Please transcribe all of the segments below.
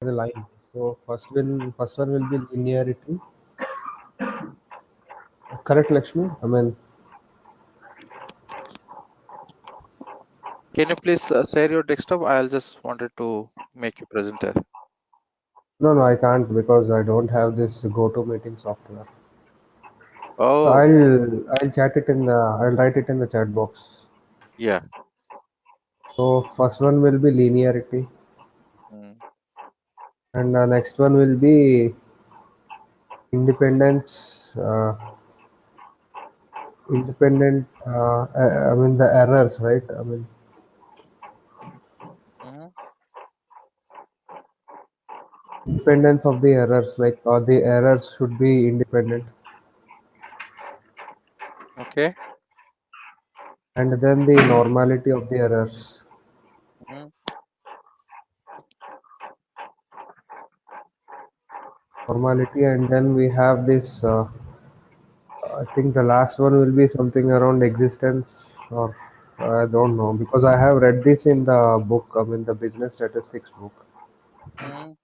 the line. So first one will be linearity. Correct, Lakshmi? I mean, Can you please share your desktop? I'll just wanted to make you presenter. no, I can't because I don't have this GoToMeeting software. So Oh, I'll chat it in the I'll write it in the chat box. yeah. So first one will be linearity, Mm, and the next one will be independence. Independent. I mean the errors, right? I mean mhm. independence of the errors. Like the errors should be independent, Okay. and then the normality of the errors. Mhm. Normality, and then we have this. I think the last one will be something around existence, or I don't know because I have read this in the book. I mean the business statistics book. Mhm.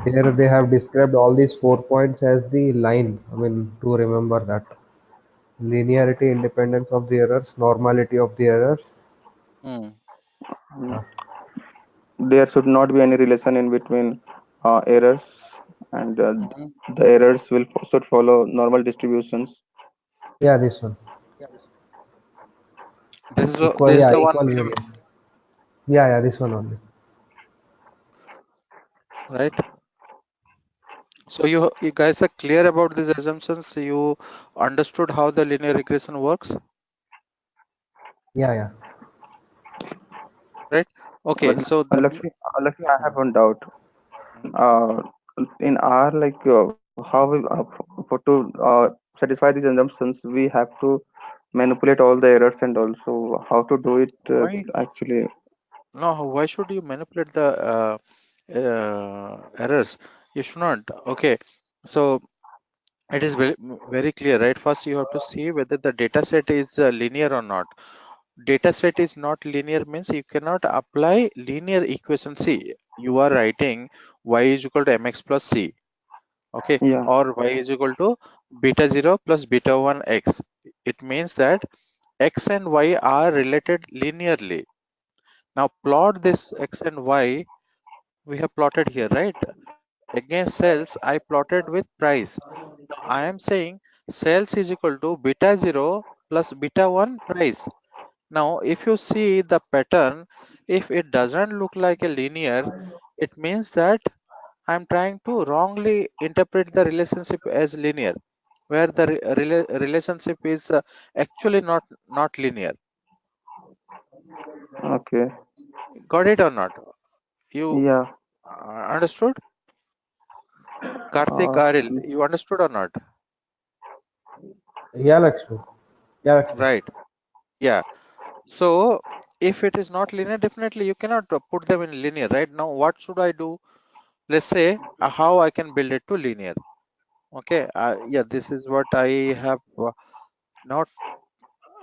There they have described all these 4 points as the line. I mean to remember that linearity, independence of the errors, normality of the errors. Mm, Mm. Uh, There should not be any relation in between errors, and mhm. the errors should follow normal distributions. yeah, this one. Equal, This is yeah, the one equal we have, variance. Yeah, this one only. right? So you guys are clear about these assumptions. You understood how the linear regression works, Yeah. right? Okay. But So then, Lakshmi, I have mm, one doubt. mm. Uh, in our how we for to satisfy these assumptions, we have to manipulate all the errors, and also how to do it Why? actually. No, why should you manipulate the errors? You should not. Okay. So it is very clear, right? First, you have to see whether the data set is linear or not. Data set is not linear means you cannot apply linear equation. See, you are writing y is equal to mx plus c, okay, Yeah. or y is equal to beta 0 plus beta 1 x. It means that x and y are related linearly. Now plot this x and y we have plotted here, right? Against cells I plotted with price. Now I am saying sales is equal to beta 0 plus beta 1 price. Now if you see the pattern, if it doesn't look like a linear, it means that I'm trying to wrongly interpret the relationship as linear, where the relationship is actually not linear. Okay. Got it or not? You Yeah. understood? Karthik, Uh, Aril, you understood or not? Yeah, Lakshmi. Yeah, Lakshmi. Right. Yeah. So if it is not linear, definitely you cannot put them in linear, right? Now, what should I do? Let's say how I can build it to linear. Okay. Yeah, this is what not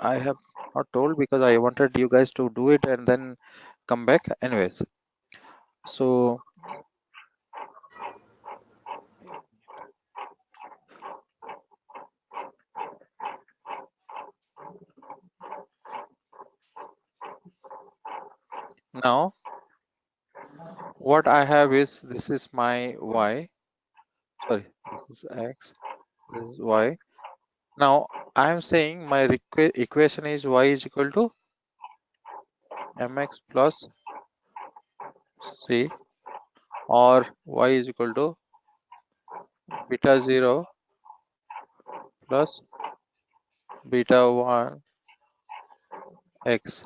I have not told because I wanted you guys to do it and then come back. Anyways, so now what I have is this is my y. Sorry, this is x. This is y. Now I am saying my equation is y is equal to mx plus c, or y is equal to beta 0 plus beta 1 x.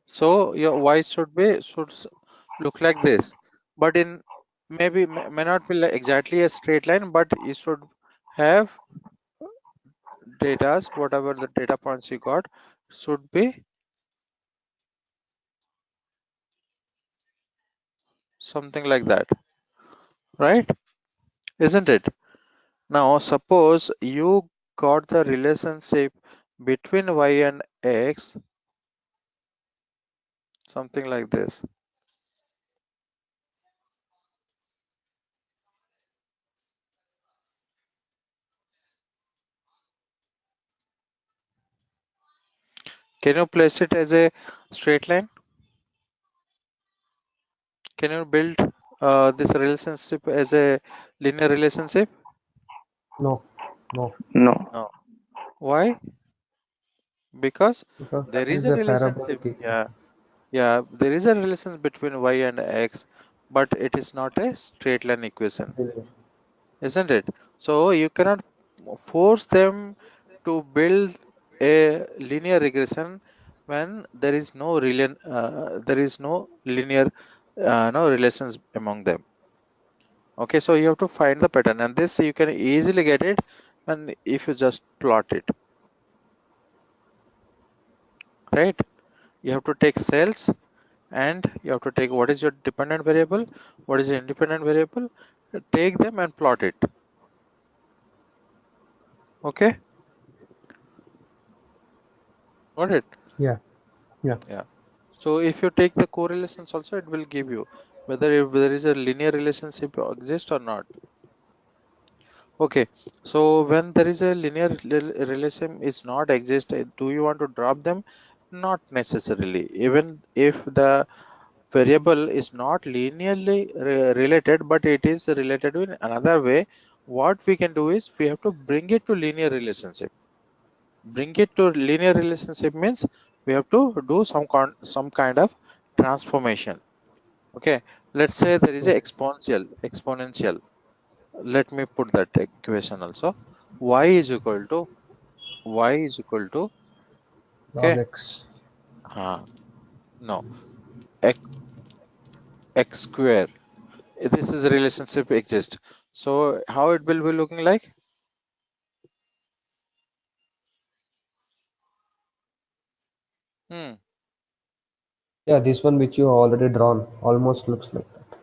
So your y should look like this, but in maybe may not be like exactly a straight line, but you should have data, whatever the data points you got should be something like that, right? Isn't it? Now suppose you got the relationship between y and x, something like this. Can you place it as a straight line? Can you build this relationship as a linear relationship? No, no, No. No. Why? Because because there that is is a a relationship. parabolic Yeah, equation. yeah, there is a relation between y and x, but it is not a straight line equation, Linear. isn't it? So you cannot force them to build a linear regression when there is no linear no relations among them. Okay, so you have to find the pattern, and this you can easily get it, and if you just plot it, right? You have to take cells, and you have to take what is your dependent variable, what is the independent variable, take them and plot it. Okay, got it? Yeah, yeah, Yeah. So if you take the correlations also, it will give you whether if there is a linear relationship exist or not. Okay, so when there is a linear relation is not exist, do you want to drop them? Not necessarily. Even if the variable is not linearly related, but it is related in another way, what we can do is we have to bring it to linear relationship. Bring it to linear relationship means we have to do some kind of transformation. Okay, let's say there is a okay. exponential. Let me put that equation also. Y is equal to Log okay, x. no, x, x square. This is a relationship exist. So how it will be looking like? Hmm. Yeah, this one which you have already drawn almost looks like that.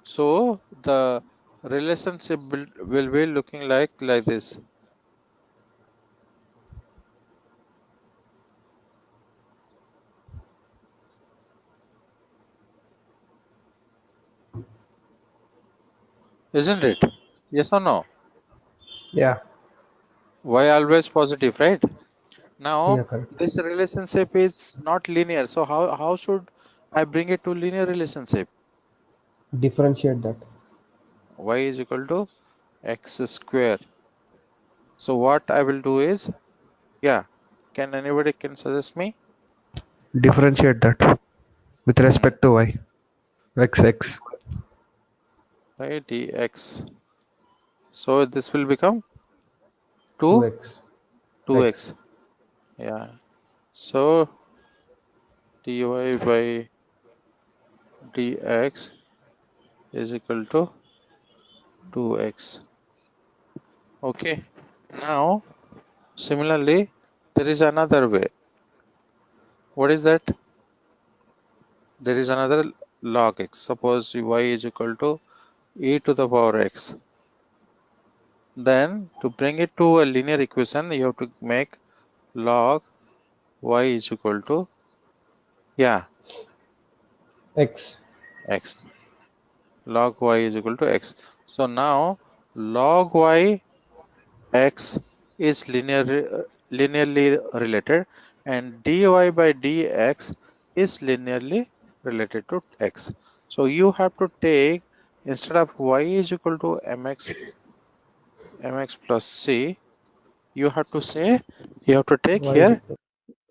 So the relationship will be looking like this, isn't it? Yes or no? Yeah, Y always positive, right? Now yeah, correct. this relationship is not linear. So how should I bring it to linear relationship? Differentiate that. Y is equal to x square. So what I will do is, yeah, can anybody can suggest me? Differentiate that with Hmm. respect to y. X, By dx. So this will become 2 2x, x. 2x. Yeah. So dy by dx is equal to 2x. Okay. Now similarly, there is another way. What is that? There is another log x. Suppose y is equal to e to the power x. Then to bring it to a linear equation, you have to make log y is equal to, yeah, X. x. Log y is equal to x. So now log y x is linearly related, and dy by dx is linearly related to x. So you have to take, instead of y is equal to mx plus c, you have to say, you have to take Y is here equal.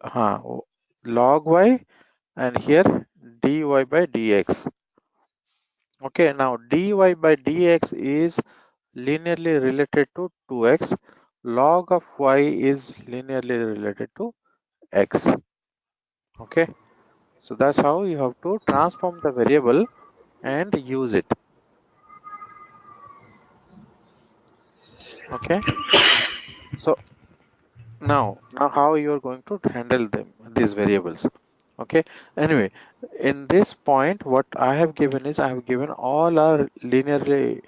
uh, log y, and here dy by dx. Okay, now dy by dx is linearly related to 2x. Log of y is linearly related to x. Okay, so that's how you have to transform the variable and use it. Okay, so now how you are going to handle them, these variables? Okay, anyway, in this point what I have given is, I have given all are linearly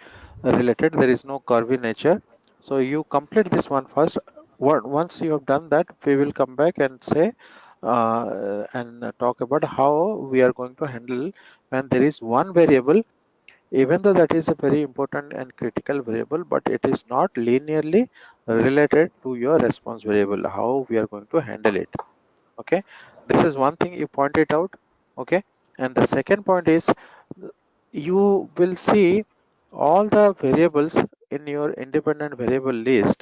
related, there is no curvy nature. So you complete this one first. Once you have done that, we will come back and say and talk about how we are going to handle when there is one variable even though that is a very important and critical variable, but it is not linearly related to your response variable, how we are going to handle it. Okay, this is one thing you pointed out. Okay, and the second point is you will see all the variables in your independent variable list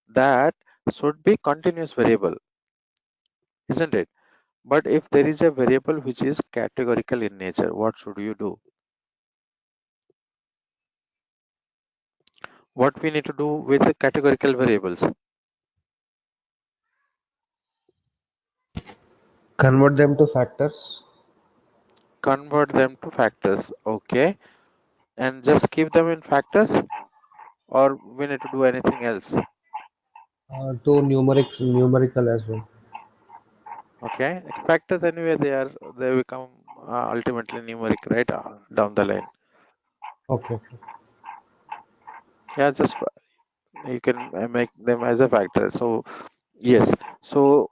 that should be continuous variable, isn't it? But if there is a variable which is categorical in nature, what should you do? What we need to do with the categorical variables? Convert them to factors. Convert them to factors. Okay, and just keep them in factors, or we need to do anything else? To numerical as well. Okay, like factors anyway, they become ultimately numeric, right, down the line. Okay. Yeah, just you can make them as a factor. So yes, so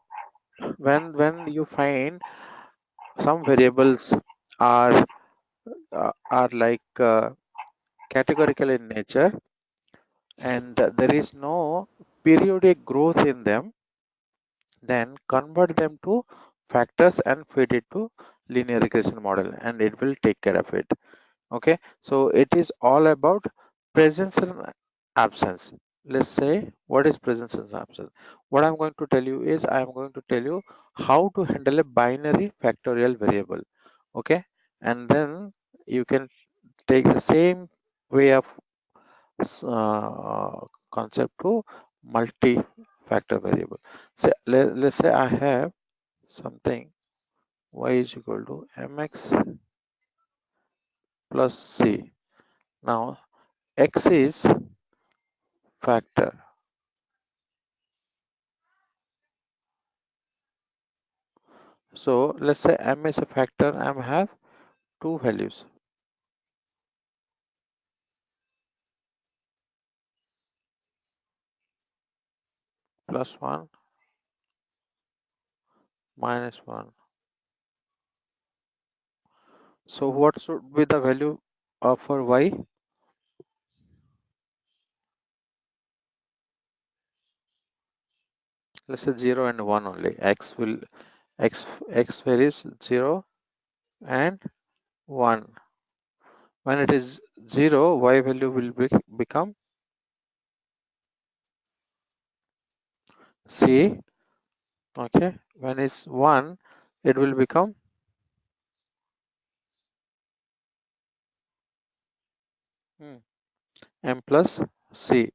when you find some variables are like categorical in nature, and there is no periodic growth in them, then convert them to factors and feed it to linear regression model, and it will take care of it. Okay, so it is all about presence and absence. Let's say, what is presence and absence? What I'm going to tell you is, I'm going to tell you how to handle a binary factorial variable. Okay, and then you can take the same way of concept to multi-factor variable. So let's say I have something y is equal to mx plus c. Now x is factor. So let's say m is a factor, m have two values, plus 1, minus 1. So what should be the value for y? Let's say 0 and 1 only. X values 0 and 1. When it is 0, y value will become c. Okay, when it's 1, it will become m plus c.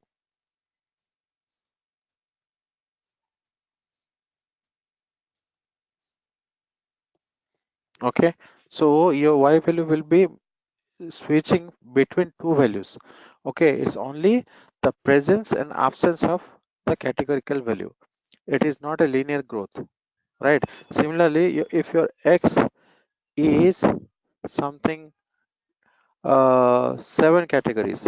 Okay, so your y value will be switching between two values. Okay, it's only the presence and absence of the categorical value. It is not a linear growth, right? Similarly, if your x is something 7 categories,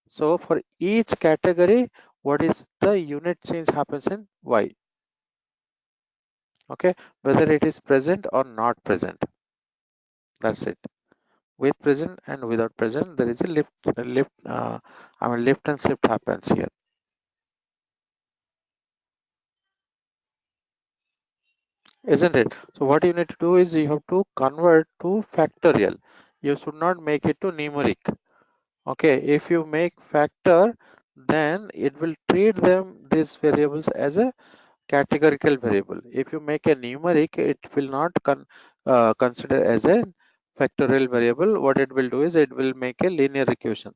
so for each category, what is the unit change happens in y? Okay, whether it is present or not present. That's it. With present and without present, there is a lift and shift happens here, isn't it? So what you need to do is you have to convert to factorial. You should not make it to numeric. Okay, if you make factor, then it will treat them these variables as a categorical variable. If you make a numeric, it will not consider as a factorial variable. What it will do is it will make a linear equation.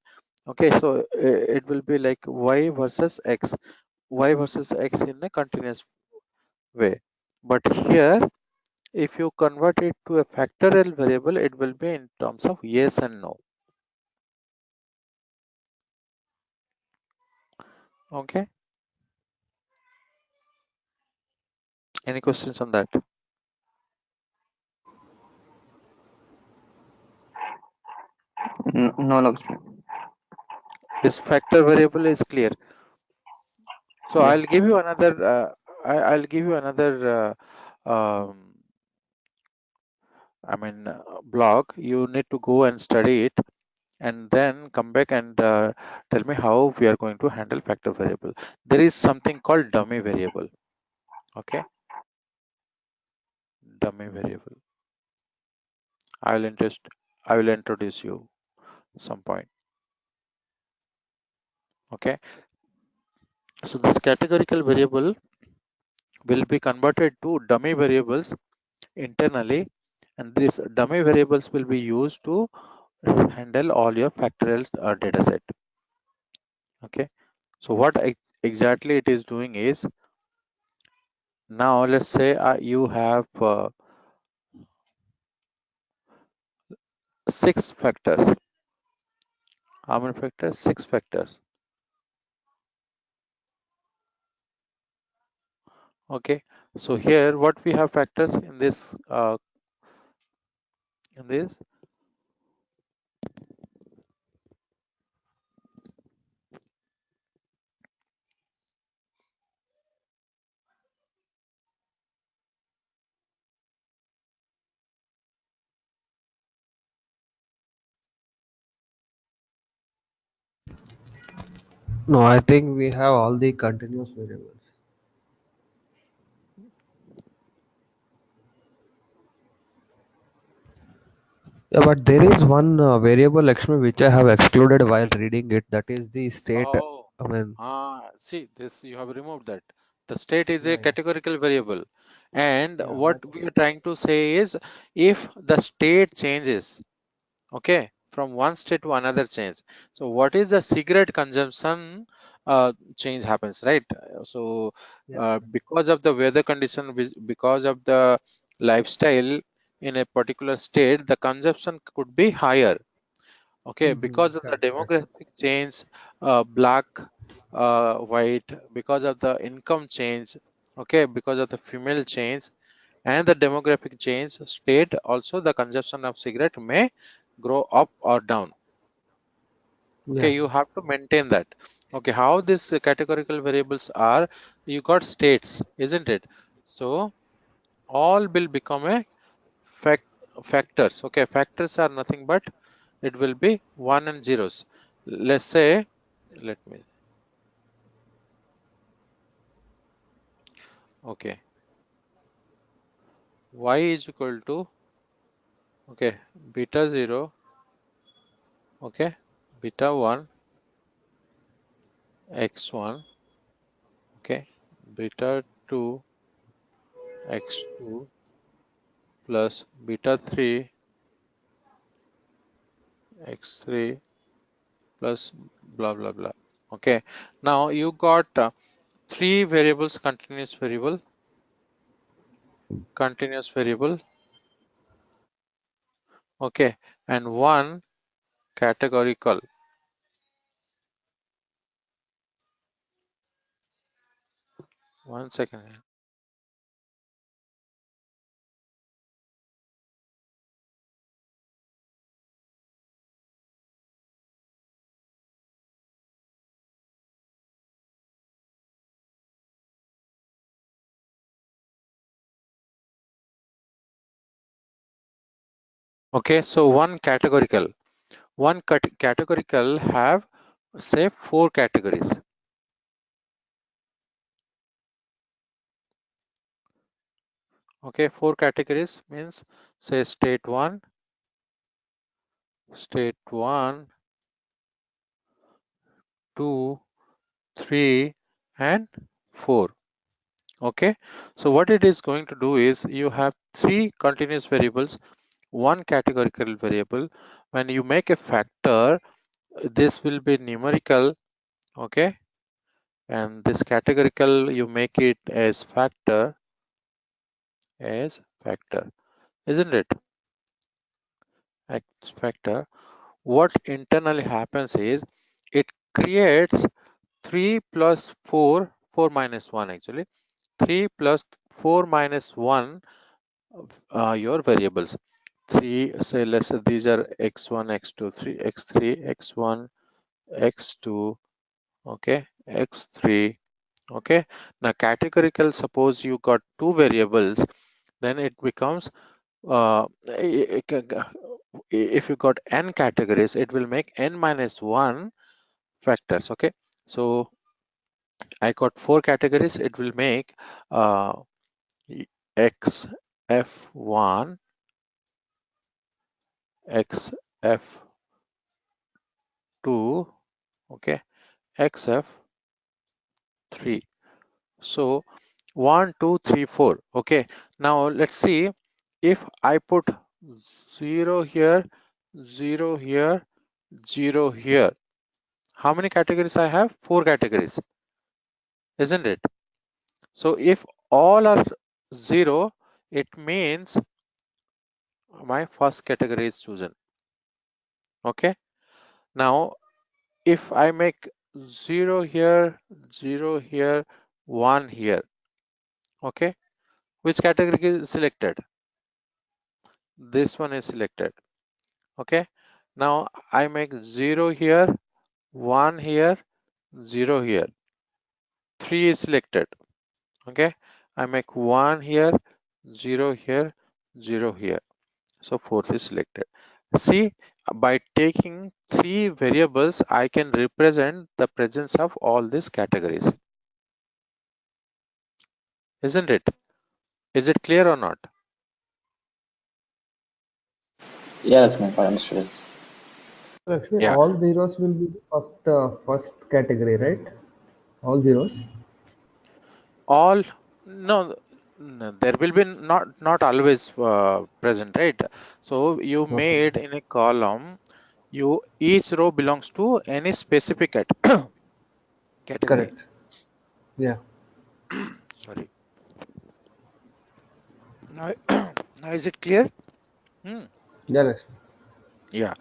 Okay, so it will be like y versus x in a continuous way. But here, if you convert it to a factorial variable, it will be in terms of yes and no. Okay, any questions on that? No, Lakshmi. This factor variable is clear. So Yeah. I'll give you another. I'll give you another. I mean, blog. You need to go and study it, and then come back and tell me how we are going to handle factor variable. There is something called dummy variable. Okay, dummy variable. I will interest. I will introduce you some point. Okay, so this categorical variable will be converted to dummy variables internally, and these dummy variables will be used to handle all your factorial data set. Okay, so what exactly it is doing is, now let's say you have 6 factors. How many factors? 6 factors. Okay, so here what we have factors in this in this No, I think we have all the continuous variables. Yeah, but there is one variable Lakshmi which I have excluded while reading it. That is the state. Oh, I mean, see this, you have removed that. The state is a yeah, yeah, categorical variable, and yeah. what we are trying to say is, if the state changes, okay, from one state to another change, so what is the cigarette consumption change happens, right? So Yeah. because of the weather condition, because of the lifestyle in a particular state, the consumption could be higher. Okay, Mm-hmm. because of the Correct, correct. demographic change, black, white, because of the income change, okay, because of the female change and the demographic change, state also the consumption of cigarette may grow up or down. Okay, Yeah. you have to maintain that. Okay, how these categorical variables are, you got states, isn't it? So all will become a fact factors. Okay, factors are nothing but it will be one and zeros. Let's say, let me, okay, y is equal to, okay, beta 0, okay, beta 1, x1, okay, beta 2, x2 plus beta 3, x3 plus blah blah blah. Okay, now you got three variables: continuous variable, okay, and one categorical. One second. Okay, so one categorical. One categorical have, say, 4 categories. Okay, 4 categories means, say, state 1, 2, 3, and 4. Okay, so what it is going to do is, you have 3 continuous variables, one categorical variable. When you make a factor, this will be numerical, okay, and this categorical you make it as factor, isn't it? X factor. What internally happens is, it creates 3 plus 4, 4 minus 1 actually, 3 plus 4 minus 1, your variables. 3, say, let's say these are x1, x2, 3, x3, x1, x2, okay, x3, okay. Now categorical, suppose you got two variables, then it becomes if you got n categories, it will make n minus 1 factors. Okay, so I got 4 categories, it will make uh, xf1, xf2, okay, xf3. So 1, 2, 3, 4. Okay, now let's see, if I put 0 here, 0 here, 0 here, how many categories I have? 4 categories, isn't it? So if all are 0, it means my first category is chosen. Okay, now if I make 0 here, 0 here, 1 here, okay, which category is selected? This one is selected. Okay, now I make 0 here, 1 here, 0 here, 3 is selected. Okay, I make 1 here, 0 here, 0 here, so 4th is selected. See, by taking 3 variables, I can represent the presence of all these categories, isn't it? Is it clear or not? Yeah, Lakshmi, I understood it. So actually, Yeah, all zeros will be the first category, right? All zeros. all, no, no, there will be not always present, right? So you Okay. made in a column, you each row belongs to any specific category. Correct. Yeah. Sorry. Now, now is it clear? Hmm. Yeah, Lakshmi. Yeah.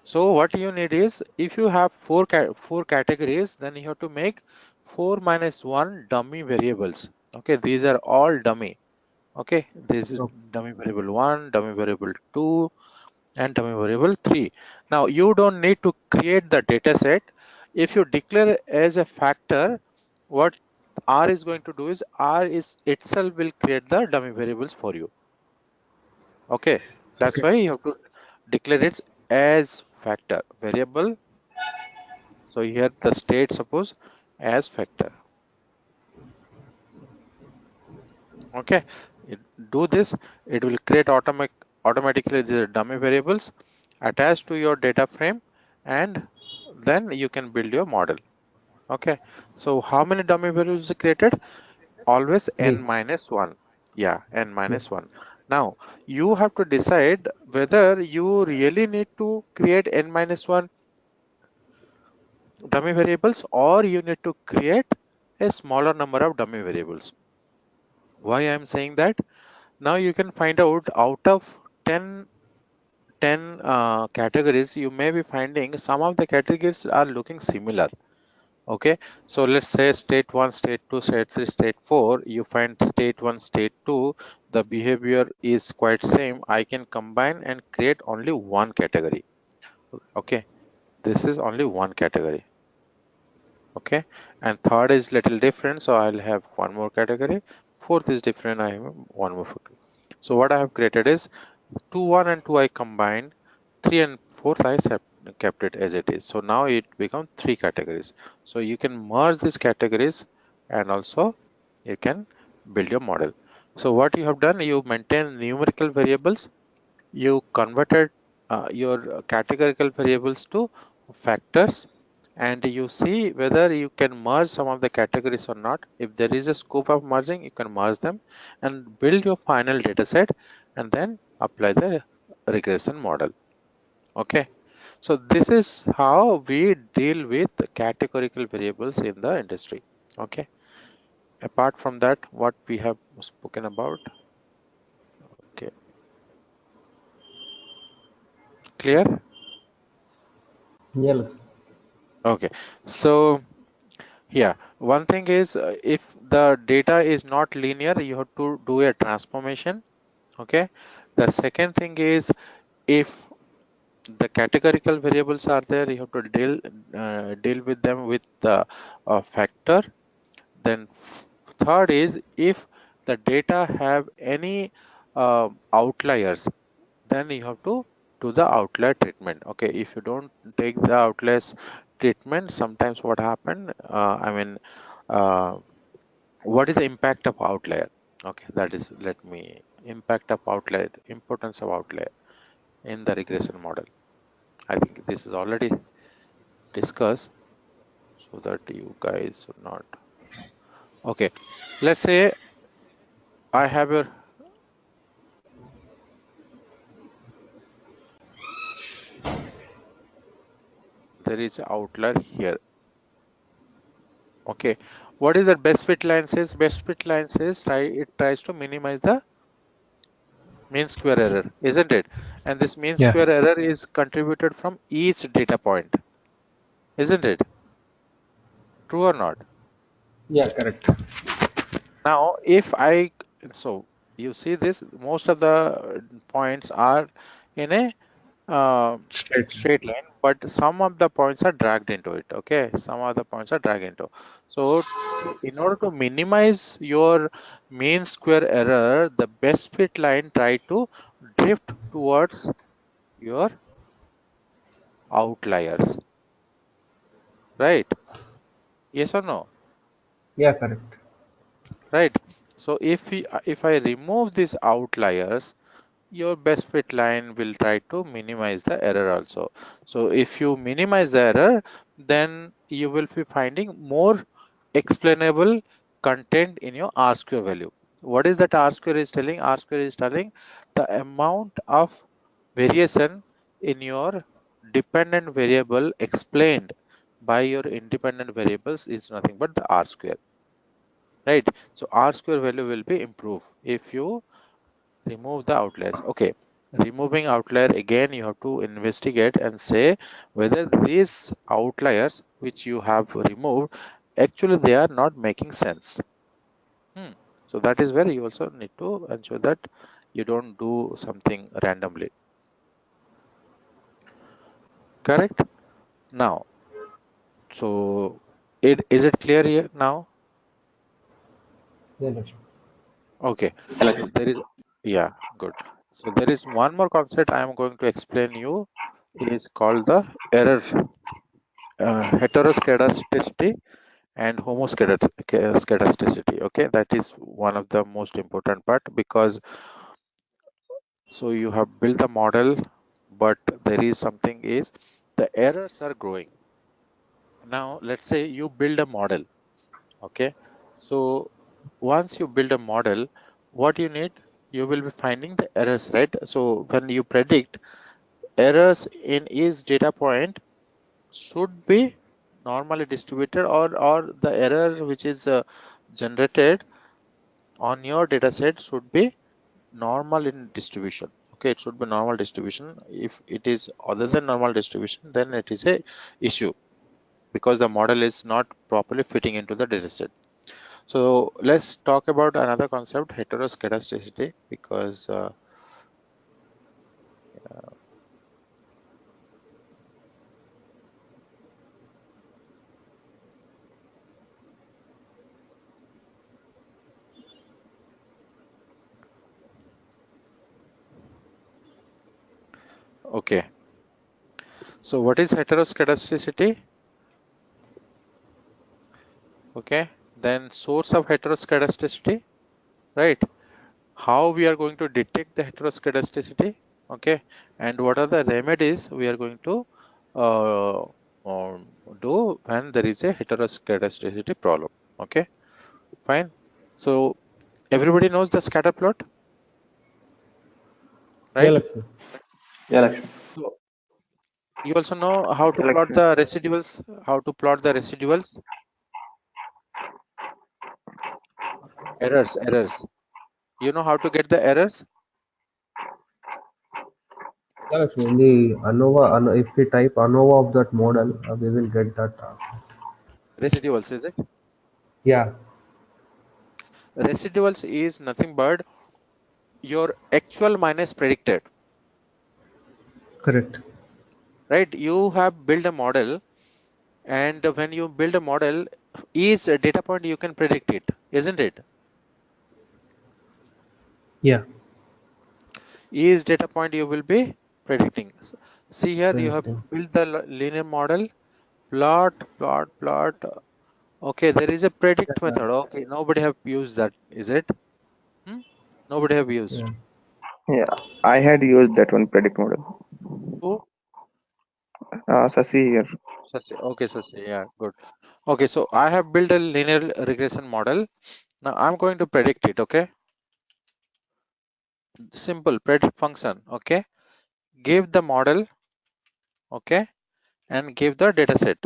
So what you need is, if you have four categories, then you have to make 4 minus 1 dummy variables. Okay, these are all dummy. Okay, this is Okay. dummy variable 1, dummy variable 2, and dummy variable 3. Now you don't need to create the data set. If you declare as a factor, what R is going to do is, R is itself will create the dummy variables for you. Okay, that's Okay. why you have to declare it as factor variable. So here the state, suppose, as factor. Okay, do this, it will create automatically the dummy variables attached to your data frame, and then you can build your model. Okay, so how many dummy variables are created? Always n 3. minus 1. Yeah, n Yeah. minus 1. Now you have to decide whether you really need to create n minus 1 dummy variables, or you need to create a smaller number of dummy variables. Why I am saying that? Now you can find out of 10 categories, you may be finding some of the categories are looking similar. Okay, so let's say state 1, state 2, state 3, state 4, you find state 1, state 2, the behavior is quite same. I can combine and create only one category. Okay, this is only one category. Okay, and third is little different, so I'll have one more category. Fourth is different, I have one more category. So what I have created is 2, 1 and 2 I combined, 3 and 4th I kept it as it is. So now it becomes 3 categories. So you can merge these categories, and also you can build your model. So what you have done, you maintain numerical variables, you converted your categorical variables to factors, and you see whether you can merge some of the categories or not. If there is a scope of merging, you can merge them and build your final data set, and then apply the regression model. Okay, so this is how we deal with categorical variables in the industry. Okay, apart from that, what we have spoken about. Okay, clear? Yeah, Lakshmi. Okay, so yeah, one thing is, if the data is not linear, you have to do a transformation. Okay, the second thing is, if the categorical variables are there, you have to deal with them with the factor. Then third is, if the data have any outliers, then you have to to the outlier treatment. Okay, if you don't take the outliers treatment, sometimes what happen, what is the impact of outlier? Okay, that is, let me, impact of outlier, importance of outlier in the regression model. I think this is already discussed, so that you guys should not. Okay, let's say I have a, there is an outlier here. Okay, what is the best fit line says? Best fit line says it tries to minimize the mean square error, isn't it? And this mean Yeah. square error is contributed from each data point, isn't it? True or not? Yeah, correct. Now, if I, so you see this, most of the points are in a Straight. straight line, but some of the points are dragged into it. Okay, some of the points are dragged into. So, in order to minimize your mean square error, the best fit line try to drift towards your outliers, right? Yes or no? Yeah, correct. Right. So if I remove these outliers, your best fit line will try to minimize the error also. So if you minimize the error, then you will be finding more explainable content in your R square value. What is that R square is telling? R square is telling the amount of variation in your dependent variable explained by your independent variables is nothing but the R square, right? So R square value will be improved if you remove the outliers. Okay, removing outlier, again you have to investigate and say whether these outliers which you have removed, actually they are not making sense. So that is where you also need to ensure that you don't do something randomly. Correct? Now, so is it clear here now? Yeah, Lakshmi. Okay, Yeah, so there is, yeah, good. So there is one more concept I am going to explain you, is called the error, heteroscedasticity and homoscedasticity. Okay, that is one of the most important part, because so you have built the model, but there is something is the errors are growing. Now let's say you build a model. Okay, so once you build a model, what you need, you will be finding the errors, right? So when you predict, errors in each data point should be normally distributed, or the error which is generated on your data set should be normal in distribution. Okay, it should be normal distribution. If it is other than normal distribution, then it is a issue, because the model is not properly fitting into the data set. So let's talk about another concept, heteroscedasticity, because okay, so what is heteroscedasticity? Okay, then source of heteroscedasticity, right? How we are going to detect the heteroscedasticity? Okay, and what are the remedies we are going to uh, um, do when there is a heteroscedasticity problem? Okay, fine. So everybody knows the scatter plot, Yeah, right? Lakshmi. yeah, Lakshmi. So you also know how to Yeah, plot Lakshmi. the residuals, how to plot the residuals, errors. You know how to get the errors, Yeah, Lakshmi. In the ANOVA, if we type ANOVA of that model, we will get that. residuals, is it? Yeah, Residuals is nothing but your actual minus predicted, correct. right? You have built a model, and when you build a model, each data point you can predict it, isn't it? Yeah, Each data point you will be predicting. See here, you have Predicting. built the linear model, plot. Okay, there is a predict Yeah. method. Okay, nobody have used that, is it? Hmm? Nobody have Yeah. used. Yeah, I had used that one predict model. Who? Sasi here. Satya. Okay, Satya. Yeah, good. Okay, so I have built a linear regression model. Now I'm going to predict it. Okay, simple predict function. Okay, give the model. Okay, and give the data set.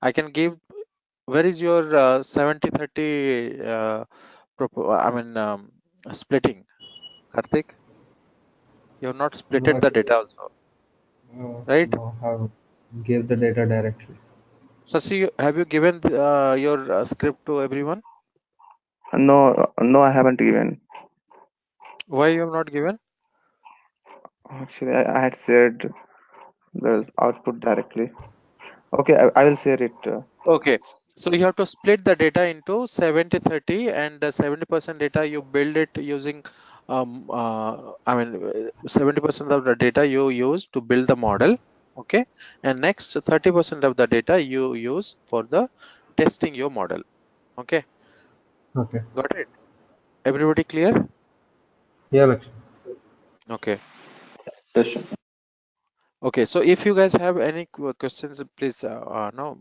I can give. Where is your 70-30 I mean splitting, Karthik? You have not No, splitted the actually, data also, right? no, have give the data directly. So see, have you given your script to everyone? No, I haven't given. Why you have not given? Actually, I had shared the output directly. Okay, I will share it. Okay, so you have to split the data into 70-30, and 70% data you build it using, I mean, 70% of the data you use to build the model. Okay, and next 30% of the data you use for the testing your model. Okay, Okay. got it? Everybody clear? Yeah, Lakshmi. Okay. Question. Okay, so if you guys have any questions, please no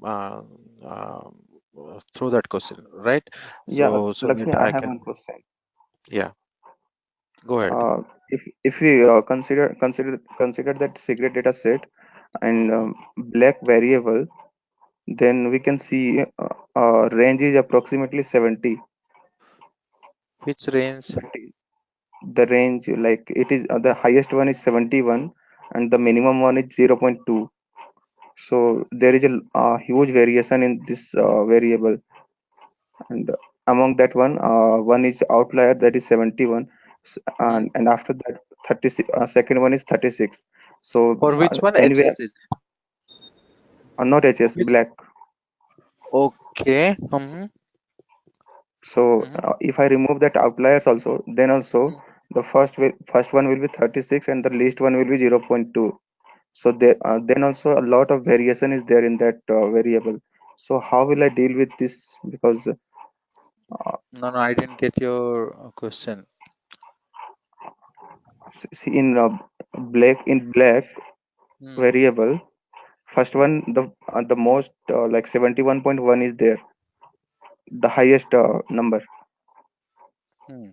throw that question, right? Yeah, So that Lakshmi, I I have can, one question. yeah, go ahead. If we consider that secret data set and Mhm. black variable, then we can see range is approximately 70. Which range? That is the range, like it is the highest one is 71 and the minimum one is 0.2. So there is a huge variation in this variable, and among that one is outlier, that is 71. Hmm. And after that 36, second one is 36. So For which one? anyway, HS is it? not HS, Which? black. Okay. So Hmm. if I remove that outliers also, then also the first one will be 36 and the least one will be 0.2. So there then also a lot of variation is there in that variable. So how will I deal with this? Because No, no, I didn't get your question. see in black Hmm. variable, first one, the most like 71.1 is there, the highest number. Hmm.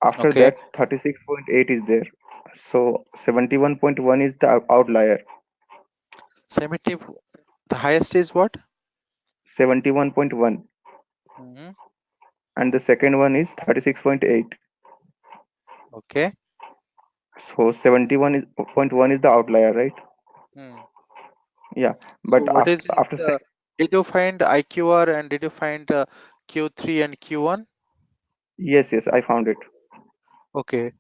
After Okay. that 36.8 is there. So 71.1 is the outlier. 70. The highest is what? 71.1, Hmm. and the second one is 36.8. Okay. So 71.1 is the outlier, right? Hmm. Yeah, So but what is it? after Did you find IQR and did you find Q3 and Q1? yes, I found it. Okay.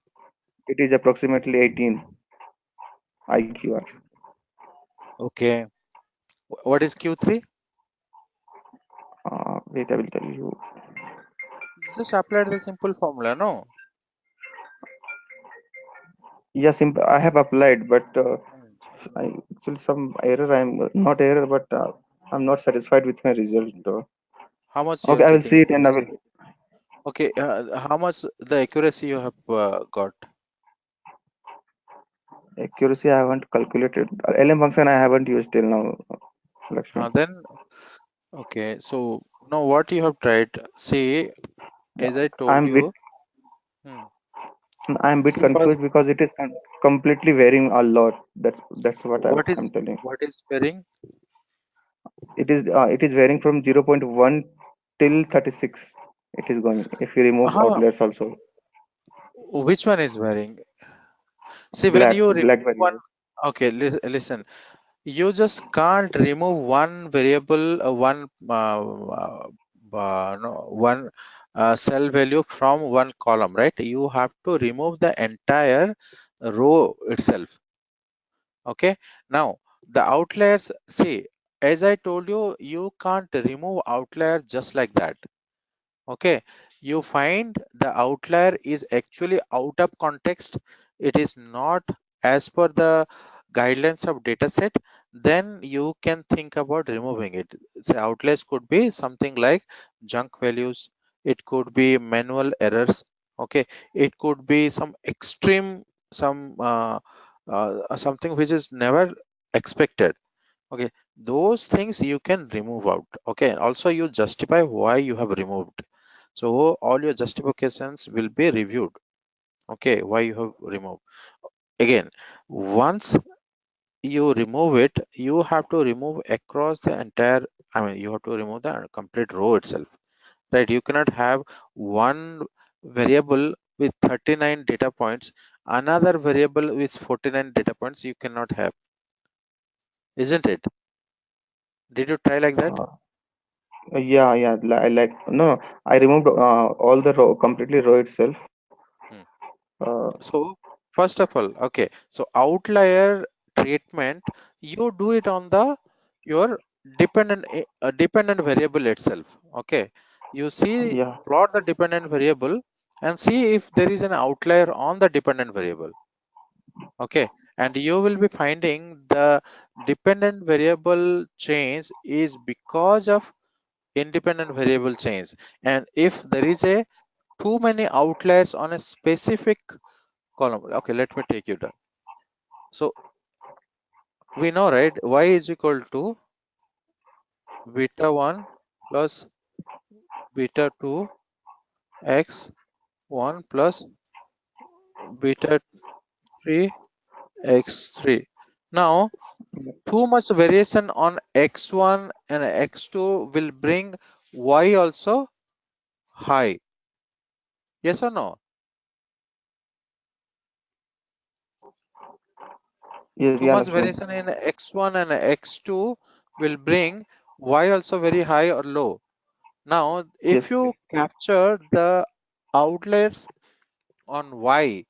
It is approximately 18 IQR. Okay. What is Q3? Wait, I will tell you. Just applied the simple formula, no? Yes, I have applied, but Hmm. I still some error. I'm not error, but I'm not satisfied with my result, though. How much you are Okay, I will getting? see it and I will. Okay, how much the accuracy you have got? Accuracy I haven't calculated. LM function I haven't used till now, Lakshmi. Then, okay, so now what you have tried? See, as I told I'm bit you, hmm, I'm bit see for confused because it is completely varying a lot. That's what what I'm is telling. what is pairing? It is varying from 0.1 till 36. It is going if you remove Huh, outliers also. which one is varying? See, when Black you black remove one, variable. okay, listen, you just can't remove one variable, no, one cell value from one column, right? You have to remove the entire row itself. Okay, now the outliers, see, as I told you, you can't remove outlier just like that. Okay, you find the outlier is actually out of context. It is not as per the guidelines of dataset, then you can think about removing it. Say outliers could be something like junk values, it could be manual errors, okay, it could be some extreme, some something which is never expected, okay, those things you can remove out, okay. Also you justify why you have removed, so all your justifications will be reviewed, okay, why you have removed. Again, once you remove it, you have to remove across the entire, I mean, you have to remove the complete row itself, right? You cannot have one variable with 39 data points, another variable with 49 data points, you cannot have, isn't it? Did you try like that? Uh, yeah. Like no, I removed all the row completely row itself. Hmm. Uh, So first of all, okay, so outlier treatment, you do it on the your dependent variable itself, okay. You see, yeah, plot the dependent variable and see if there is an outlier on the dependent variable, okay, and you will be finding the dependent variable change is because of independent variable change. And if there is a too many outliers on a specific column, okay, let me take you down. So we know, right, y is equal to beta 1 plus beta 2 x 1 plus beta 3 x 3. Now too much variation on x1 and x2 will bring y also high, yes or no? yes, Too yeah, much Lakshman. variation in x1 and x2 will bring y also very high or low. Now if Yes, you capture the outliers on y,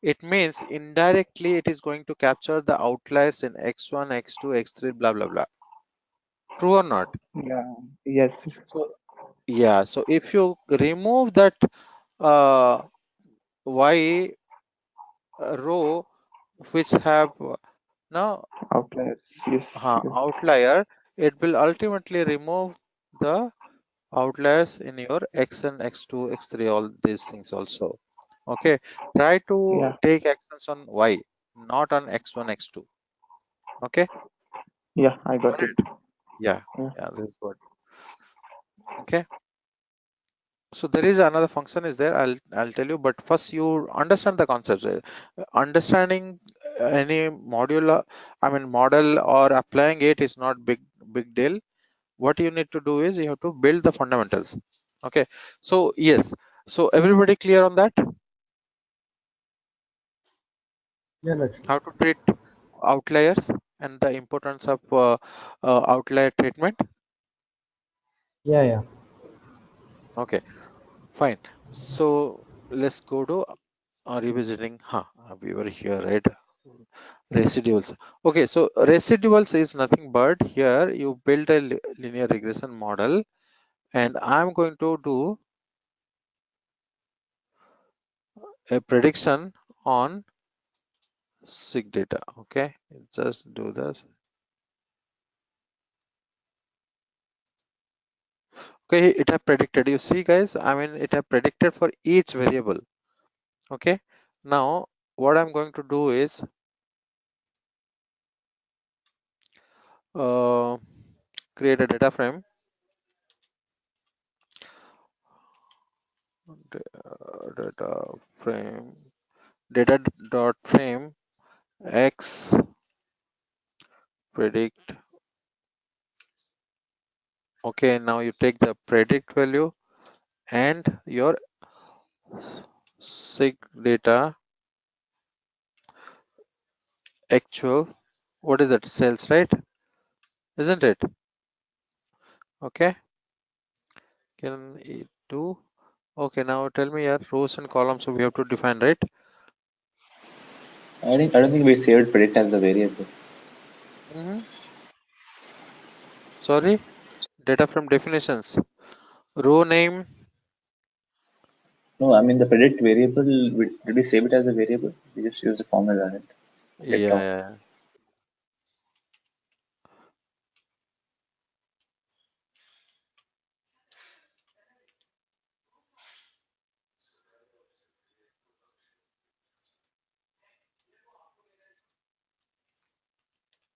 it means indirectly it is going to capture the outliers in x1, x2, x3, blah blah blah. True or not? yeah, yes, So yeah, so if you remove that uh, y row which have now outliers. Yes, yes, outlier, it will ultimately remove the outliers in your x and x2, x3, all these things also. Okay, try to yeah, take actions on y, not on x1, x2. Okay, yeah. I got got it. it? Yeah, Yeah, yeah, this is good. Okay, so there is another function is there. I'll tell you, but first you understand the concepts. Understanding any module, I mean model or applying it is not big deal. What you need to do is you have to build the fundamentals. Okay, so yes, so everybody clear on that? Yeah, Lakshmi. How to treat outliers and the importance of outlier treatment? Yeah, yeah. Okay, fine. So let's go to revisiting. We were here, right? Residuals. Okay, so residuals is nothing but here you build a linear regression model, and I'm going to do a prediction on sig data. Okay, just do this. Okay, it have predicted. You see, guys, I mean, it have predicted for each variable. Okay, now what I'm going to do is uh, create a data frame. Data frame, data dot frame x predict. Okay, now you take the predict value and your sig data actual. What is that? Sales, right? Isn't it? Okay, can it do? Okay, now tell me your rows and columns. So we have to define, right? I don't think we saved predict as the variable. Mhm. Sorry, data from definitions. Row name. No, I mean the predict variable. Did we save it as a variable? We just use the formula, right? Yeah, yeah.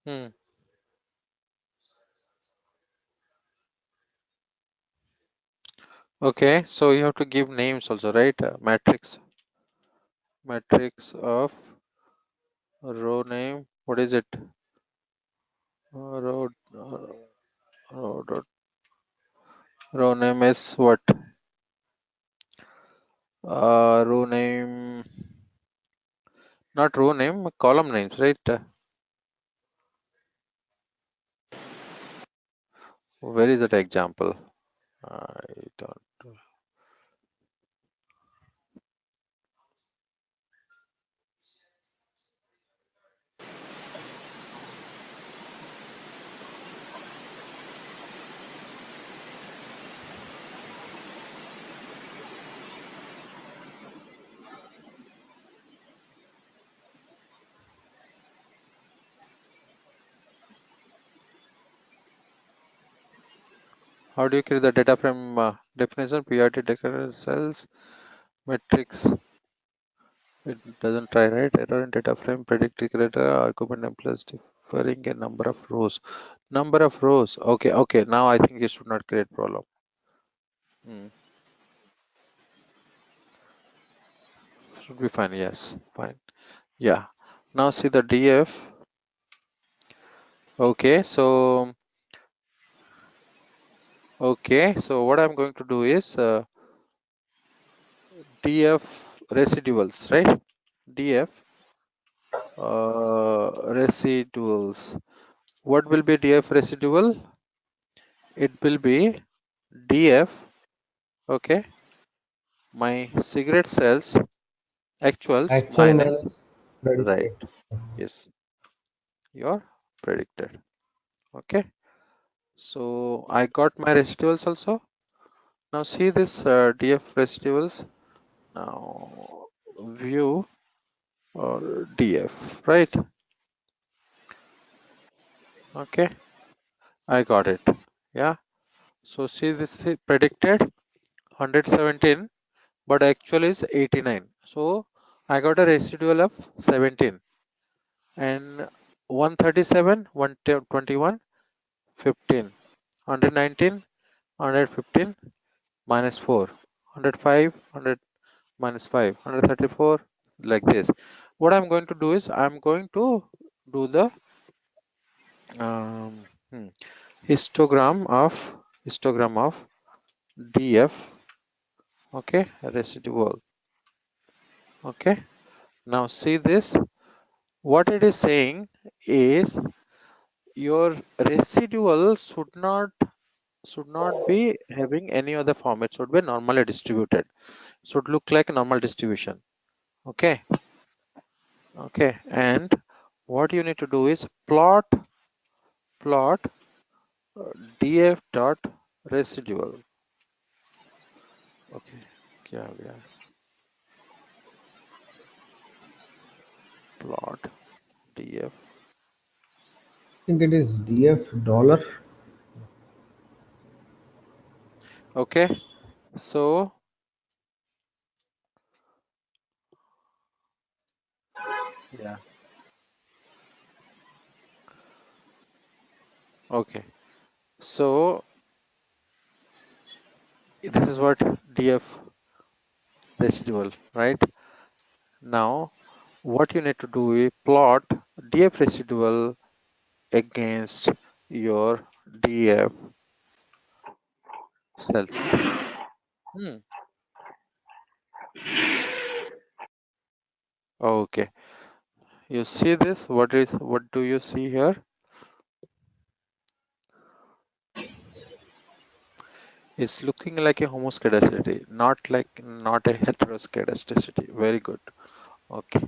Hmm. Okay, so you have to give names also, right? Matrix of row name. What is it? Row, row, row name is what? Row name, not row name, column names, right? Where is that example? I don't. How do you create the data frame definition? PRT declared cells matrix. It doesn't try, right? Error in data frame predict creator argument and plus differing a number of rows. Number of rows. Okay, okay. Now I think it should not create problem. Hmm. Should be fine. Yes, fine. Yeah. Now see the DF. Okay, so what I'm going to do is DF residuals, right? DF residuals. What will be DF residual? It will be DF, okay, my cigarette cells actuals Actual minus, minus right, predicted. yes, your predicted. Okay, so I got my residuals also. Now see this DF residuals. Now view or DF, right? Okay, I got it. Yeah, so see this is predicted 117, but actual is 89. So I got a residual of 17 and 137, 121, 15, 119, 115 minus 4, 105, 100 minus 5, 134, like this. What I'm going to do is I'm going to do the um, hmm, histogram of DF, okay, residual. Okay, now see this. What it is saying is your residual should not be having any other form. It should be normally distributed. Should look like a normal distribution. Okay, okay. And what you need to do is plot df dot residual. Okay, yeah, yeah. Plot df. I think it is DF dollar. Okay, so yeah. Okay, so this is what df residual, right? Now what you need to do is plot df residual against your df cells. Hmm. Okay, you see this? What do you see here? It's looking like a homoscedasticity, not a heteroscedasticity. Very good. Okay.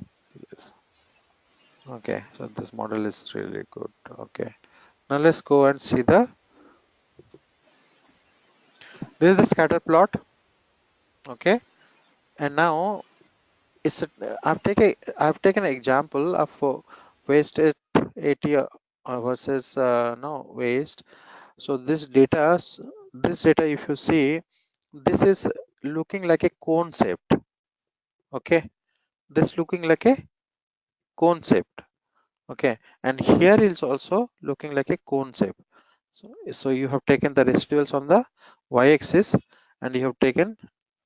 Yes. Okay. So this model is really good. Okay. Now let's go and see this is the scatter plot. Okay. And now I've taken an example of waste 80 versus no waste. So this data, if you see, this is looking like a concept. Okay, this looking like a concept. Okay, and here is also looking like a concept. So you have taken the residuals on the y-axis and you have taken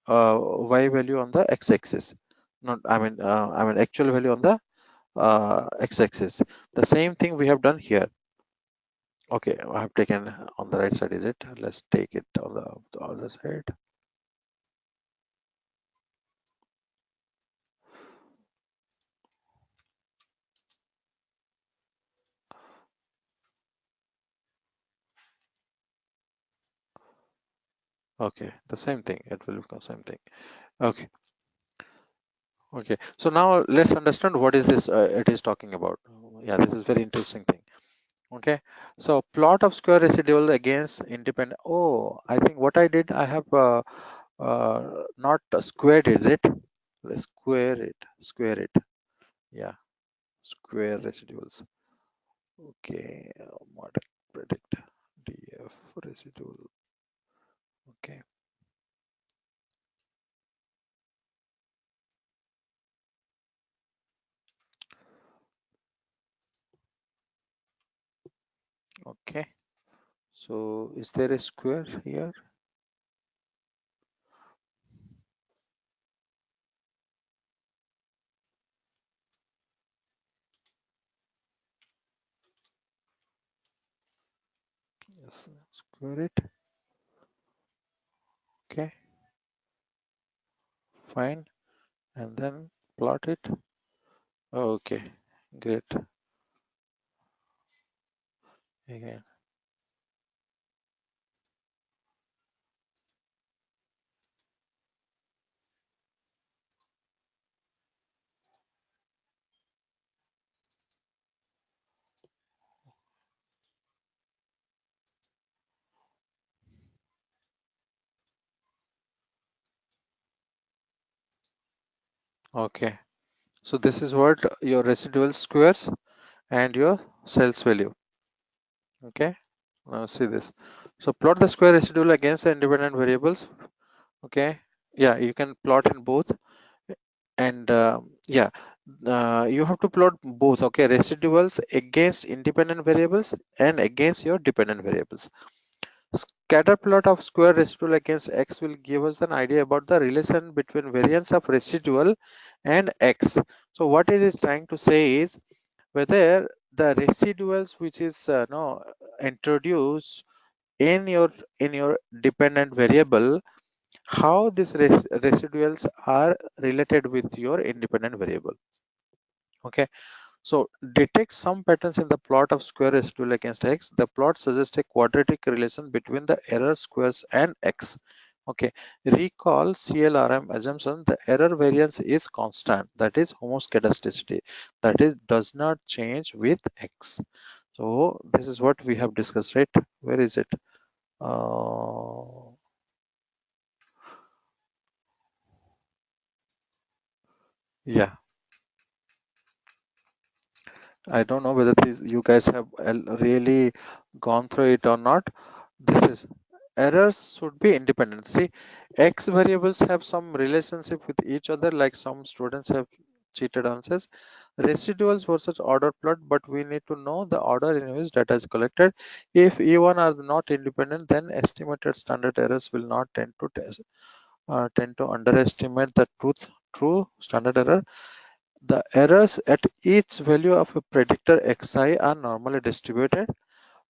y value on the x-axis. Not, I mean actual value on the x-axis. The same thing we have done here. Okay, I have taken on the right side. Is it? Let's take it on the other side. Okay, the same thing. It will become same thing. Okay. Okay. So now let's understand what is this it is talking about. Yeah, this is very interesting thing. Okay. So plot of square residual against independent. Oh, I think what I did, I have not squared, is it? Let's square it. Square it. Yeah. Square residuals. Okay. Model predict df residual. Okay. Okay. So is there a square here? Yes. Square it. Okay. Fine. And then plot it. Okay. Great. Again. Okay. So this is what your residual squares and your cells value. Okay. Now see this. So plot the square residual against the independent variables. Okay. Yeah, you can plot in both. And yeah, you have to plot both. Okay, residuals against independent variables and against your dependent variables. Scatter plot of square residual against x will give us an idea about the relation between variance of residual and x. So what it is trying to say is whether the residuals which is no introduced in your dependent variable, how these residuals are related with your independent variable. Okay, so detect some patterns in the plot of square residual against x. The plot suggests a quadratic relation between the error squares and x. Okay, recall CLRM assumption. The error variance is constant, that is homoscedasticity, that is does not change with x. So this is what we have discussed, right? Where is it? Yeah, I don't know whether these you guys have really gone through it or not. This is errors should be independent. See, x variables have some relationship with each other, like some students have cheated answers. Residuals versus order plot, but we need to know the order in which data is collected. If E1 are not independent, then estimated standard errors will not tend to underestimate the true standard error. The errors at each value of a predictor xi are normally distributed.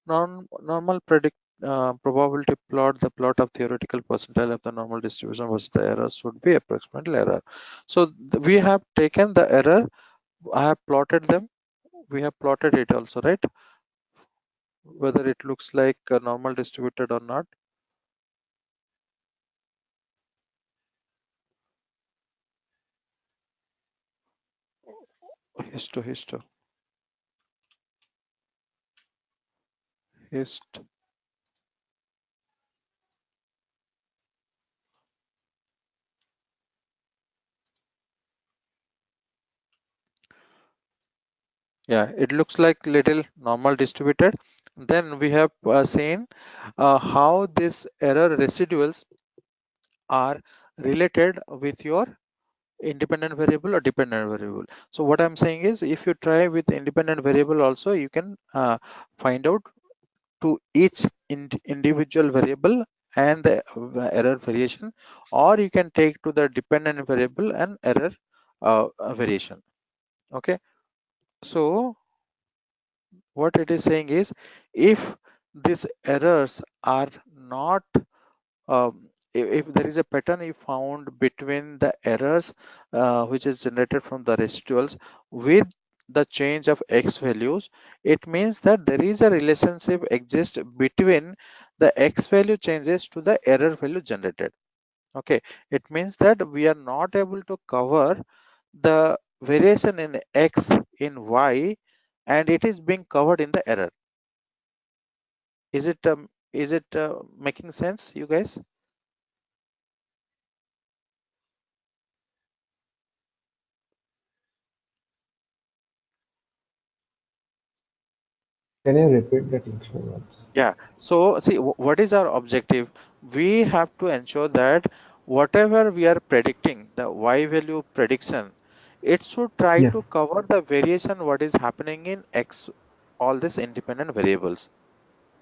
Normal predict probability plot, the plot of theoretical percentile of the normal distribution versus the error should be approximate error. So we have taken the error, I have plotted them, we have plotted it also, right? Whether it looks like normal distributed or not. Histo. Hist. Yeah, it looks like little normal distributed. Then we have seen how this error residuals are related with your independent variable or dependent variable. So what I'm saying is, if you try with independent variable also, you can find out to each individual variable and the error variation, or you can take to the dependent variable and error variation. Okay, so what it is saying is, if these errors are not if there is a pattern you found between the errors which is generated from the residuals with the change of x values, it means that there is a relationship exist between the x value changes to the error value generated. Okay, it means that we are not able to cover the variation in x in y, and it is being covered in the error. Is it making sense, you guys? Can you repeat that question once? Yeah. So see, what is our objective? We have to ensure that whatever we are predicting, the y value prediction, it should try Yeah, to cover the variation what is happening in x, all these independent variables,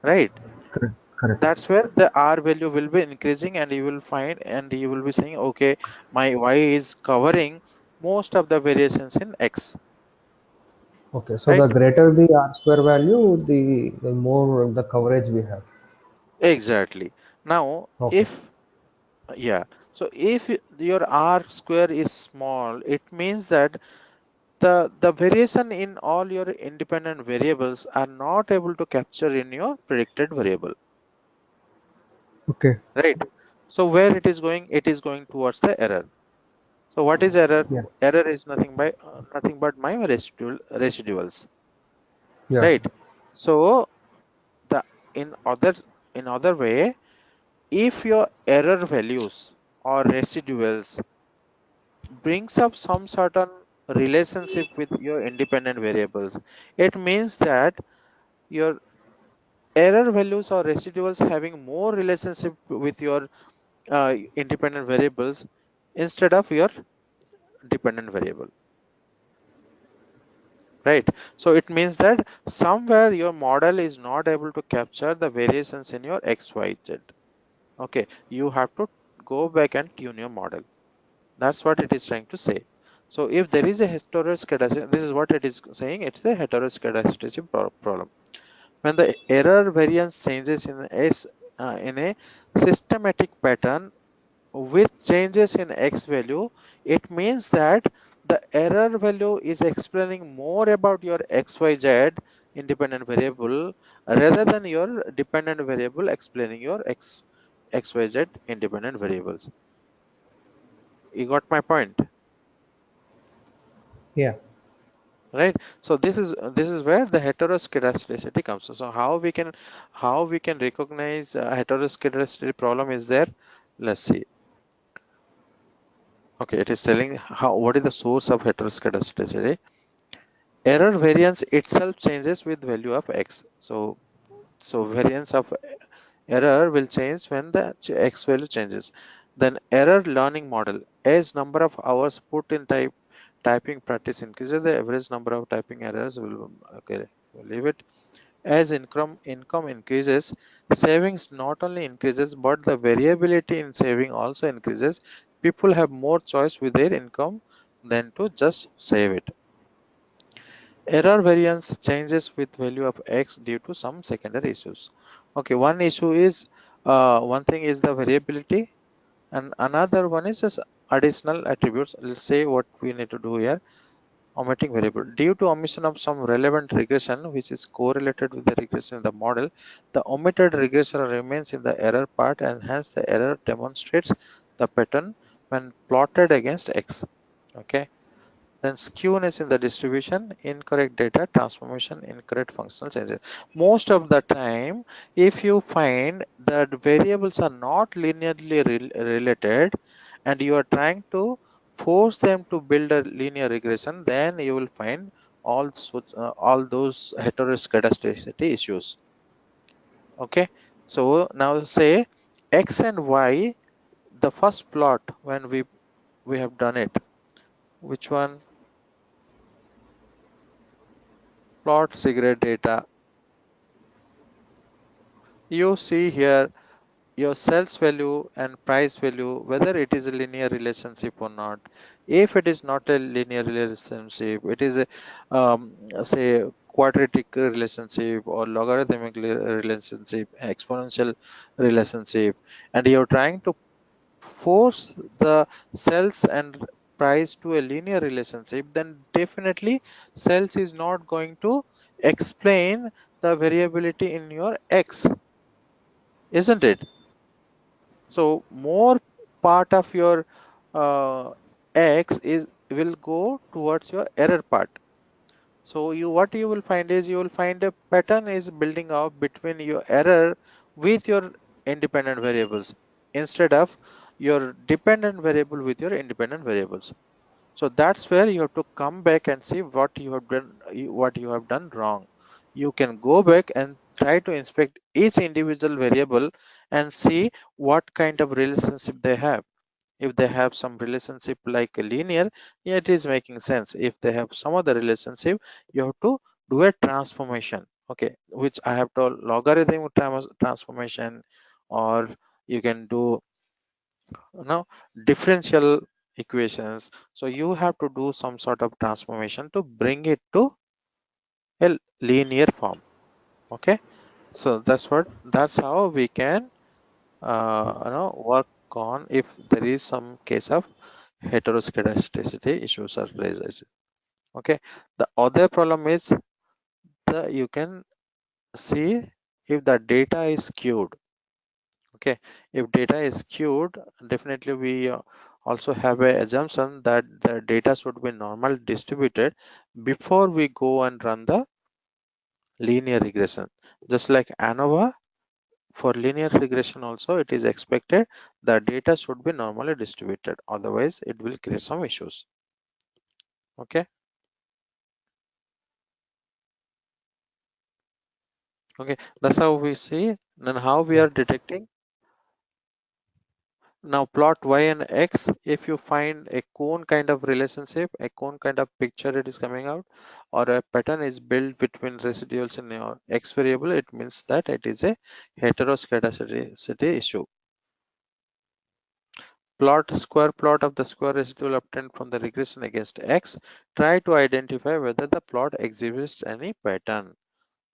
right? correct, correct. That's where the r value will be increasing, and you will find, and you will be saying, okay, my y is covering most of the variations in x, Okay, so right? the greater the R square value, the more the coverage we have. Exactly. Now, Okay, if yeah, so if your r square is small, it means that the variation in all your independent variables are not able to capture in your predicted variable, okay, right? So where it is going? It is going towards the error. So what is error? yeah, Error is nothing but my residuals, yeah, right? So the in other in other way, if your error values or residuals brings up some certain relationship with your independent variables, it means that your error values or residuals having more relationship with your independent variables instead of your dependent variable, right? So it means that somewhere your model is not able to capture the variations in your xyz. Okay, you have to go back and tune your model. That's what it is trying to say. So if there is a heteroscedasticity, this is what it is saying, it's a heteroscedasticity problem. When the error variance changes in a systematic pattern with changes in x value, it means that the error value is explaining more about your xyz independent variable rather than your dependent variable explaining your xyz independent variables. You got my point, yeah, right? So this is where the heteroscedasticity comes. So how we can recognize a heteroscedasticity problem is there. Let's see. Okay, it is telling how what is the source of heteroscedasticity. Error variance itself changes with value of x. So variance of error will change when the x value changes. Then error learning model, as number of hours put in typing practice increases, the average number of typing errors will, okay, we'll leave it. As income increases, savings not only increases but the variability in saving also increases. People have more choice with their income than to just save it. Error variance changes with value of x due to some secondary issues. Okay, one thing is the variability, and another one is just additional attributes. Let's say what we need to do here. Omitting variable. Due to omission of some relevant regression which is correlated with the regression in the model, the omitted regression remains in the error part, and hence the error demonstrates the pattern when plotted against x. Okay. Then skewness in the distribution, incorrect data transformation, incorrect functional changes. Most of the time, if you find that variables are not linearly related and you are trying to force them to build a linear regression, then you will find all those heteroscedasticity issues. Okay, so now say x and y, the first plot when we have done it. Which one? Plot cigarette data. You see here your sales value and price value, whether it is a linear relationship or not. If it is not a linear relationship, it is a say quadratic relationship or logarithmic relationship, exponential relationship, and you're trying to force the sales and price to a linear relationship, then definitely sales is not going to explain the variability in your x, isn't it? So more part of your uh, x is will go towards your error part. So what you will find is you will find a pattern is building up between your error with your independent variables instead of your dependent variable with your independent variables. So that's where you have to come back and see what you have done, what you have done wrong. You can go back and try to inspect each individual variable and see what kind of relationship they have. If they have some relationship like a linear, yeah, it is making sense. If they have some other relationship, you have to do a transformation, okay, which I have told logarithm transformation, or you can do differential equations. So you have to do some sort of transformation to bring it to a linear form. Okay, so that's how we can work on if there is some case of heteroscedasticity issues are raised. Okay, the other problem is you can see if the data is skewed. Okay, if data is skewed, definitely we also have a assumption that the data should be normal distributed before we go and run the linear regression. Just like ANOVA, for linear regression also it is expected the data should be normally distributed, otherwise it will create some issues. Okay, okay, that's how we see. Then how we are detecting. Now plot y and x. If you find a cone kind of relationship, a cone kind of picture it is coming out, or a pattern is built between residuals in your x variable, it means that it is a heteroscedasticity issue. Plot square plot of the square residual obtained from the regression against x. Try to identify whether the plot exhibits any pattern.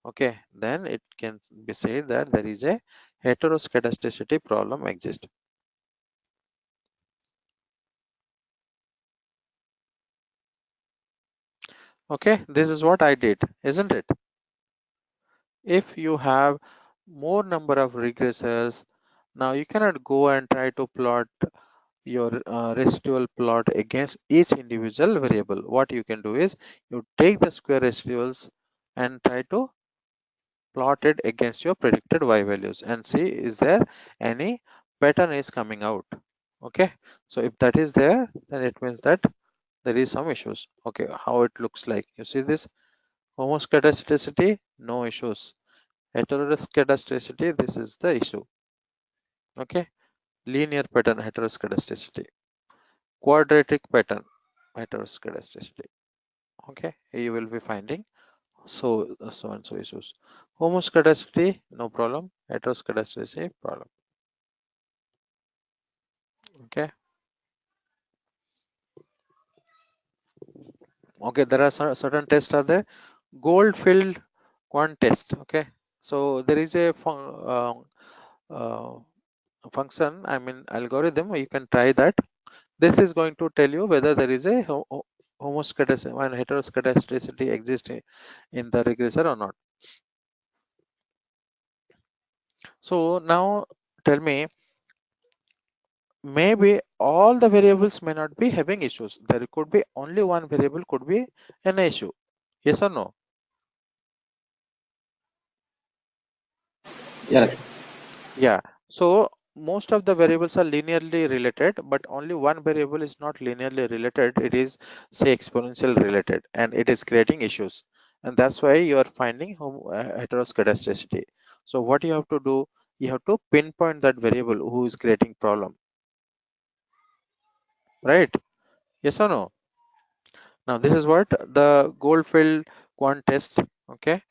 Okay, then it can be said that there is a heteroscedasticity problem exists. Okay, this is what I did, isn't it? If you have more number of regressors, now you cannot go and try to plot your residual plot against each individual variable. What you can do is you take the square residuals and try to plot it against your predicted y values and see is there any pattern is coming out. Okay, so if that is there, then it means that there is some issues. Okay, how it looks like, you see this homoscedasticity, no issues. Heteroscedasticity, this is the issue. Okay, linear pattern heteroscedasticity, quadratic pattern heteroscedasticity. Okay, you will be finding so and so issues. Homoscedasticity, no problem. Heteroscedasticity, problem. Okay, okay, there are certain tests are there. Goldfield quant test. Okay, so there is a uh, function, I mean algorithm, you can try that. This is going to tell you whether there is a homoscedasticity and heteroscedasticity exists in the regressor or not. So now tell me, maybe all the variables may not be having issues. There could be only one variable could be an issue. Yes or no? Yeah. Yeah. So most of the variables are linearly related, but only one variable is not linearly related. It is, say, exponential related, and it is creating issues. And that's why you are finding heteroscedasticity. So what you have to do, you have to pinpoint that variable who is creating problem, right? Yes or no? Now this is what the Goldfield quant test. Okay.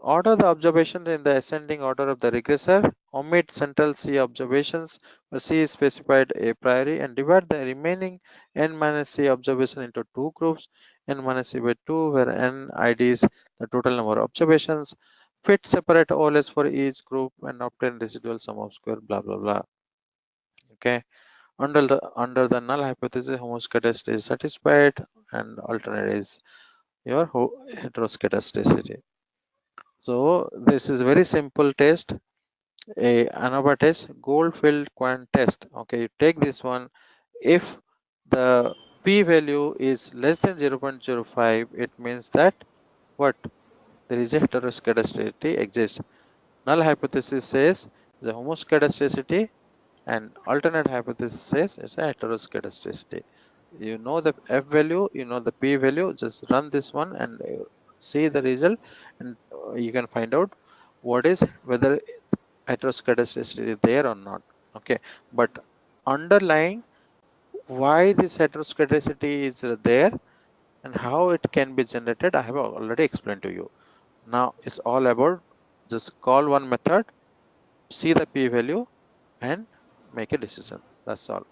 Order the observations in the ascending order of the regressor. Omit central C observations where C is specified a priori, and divide the remaining n minus C observation into two groups, n minus C by 2, where n IDs the total number of observations. Fit separate OLS for each group and obtain residual sum of square, blah blah blah. Okay. Under the null hypothesis, homoscedasticity is satisfied, and alternate is your heteroscedasticity. So this is very simple test. Another test, Goldfield quant test. Okay, you take this one. If the p-value is less than 0.05, it means that what? There is a heteroscedasticity exists. Null hypothesis says the homoscedasticity, and alternate hypothesis says it's a heteroscedasticity. You know the f value, you know the p value, just run this one and see the result, and you can find out what is, whether heteroscedasticity is there or not. Okay, but underlying why this heteroscedasticity is there and how it can be generated, I have already explained to you. Now it's all about just call one method, see the p-value, and make a decision. That's all.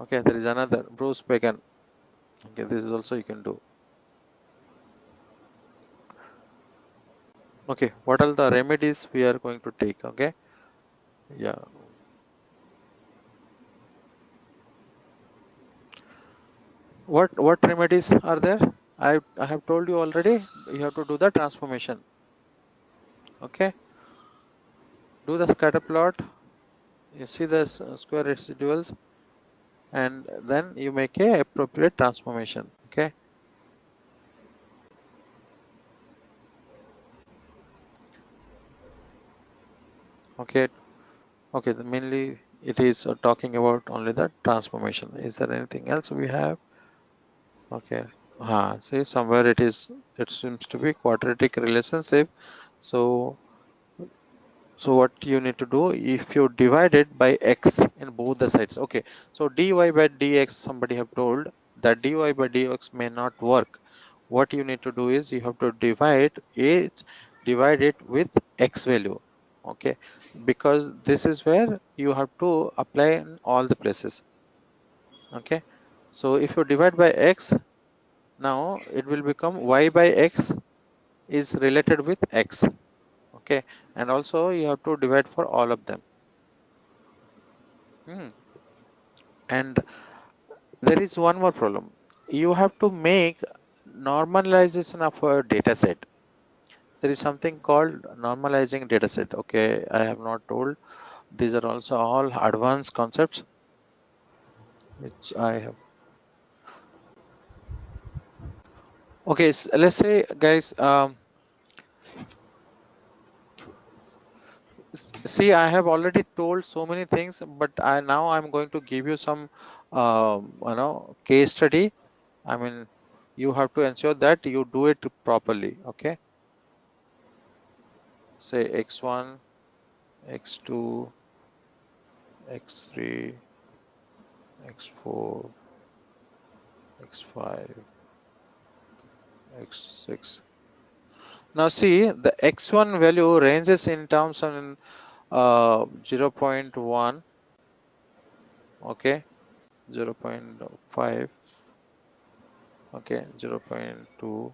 Okay, there is another Bruce Pagan. Okay, this is also you can do. Okay, what are the remedies we are going to take? Okay, yeah. What remedies are there? I have told you already. You have to do the transformation. Okay, do the scatter plot. You see the square residuals, and then you make a appropriate transformation. Okay. Okay. Okay. Mainly it is talking about only the transformation. Is there anything else we have? Okay. See, somewhere it is. It seems to be quadratic relationship. So what you need to do, if you divide it by x in both the sides. Okay, so dy by dx, somebody have told that dy by dx may not work. What you need to do is you have to divide it with x value. Okay, because this is where you have to apply in all the places. Okay, so if you divide by x, now it will become y by x is related with x. Okay, and also you have to divide for all of them. And there is one more problem. You have to make normalization of a data set. There is something called normalizing data set. Okay, I have not told. These are also all advanced concepts which I have. Okay, so let's say, guys, see, I have already told so many things, but now I'm going to give you some, case study. I mean, you have to ensure that you do it properly. Okay, say x1, x2, x3, x4, x5, x6. Now see, the x1 value ranges in terms of 0.1, okay, 0.5, okay, 0.2.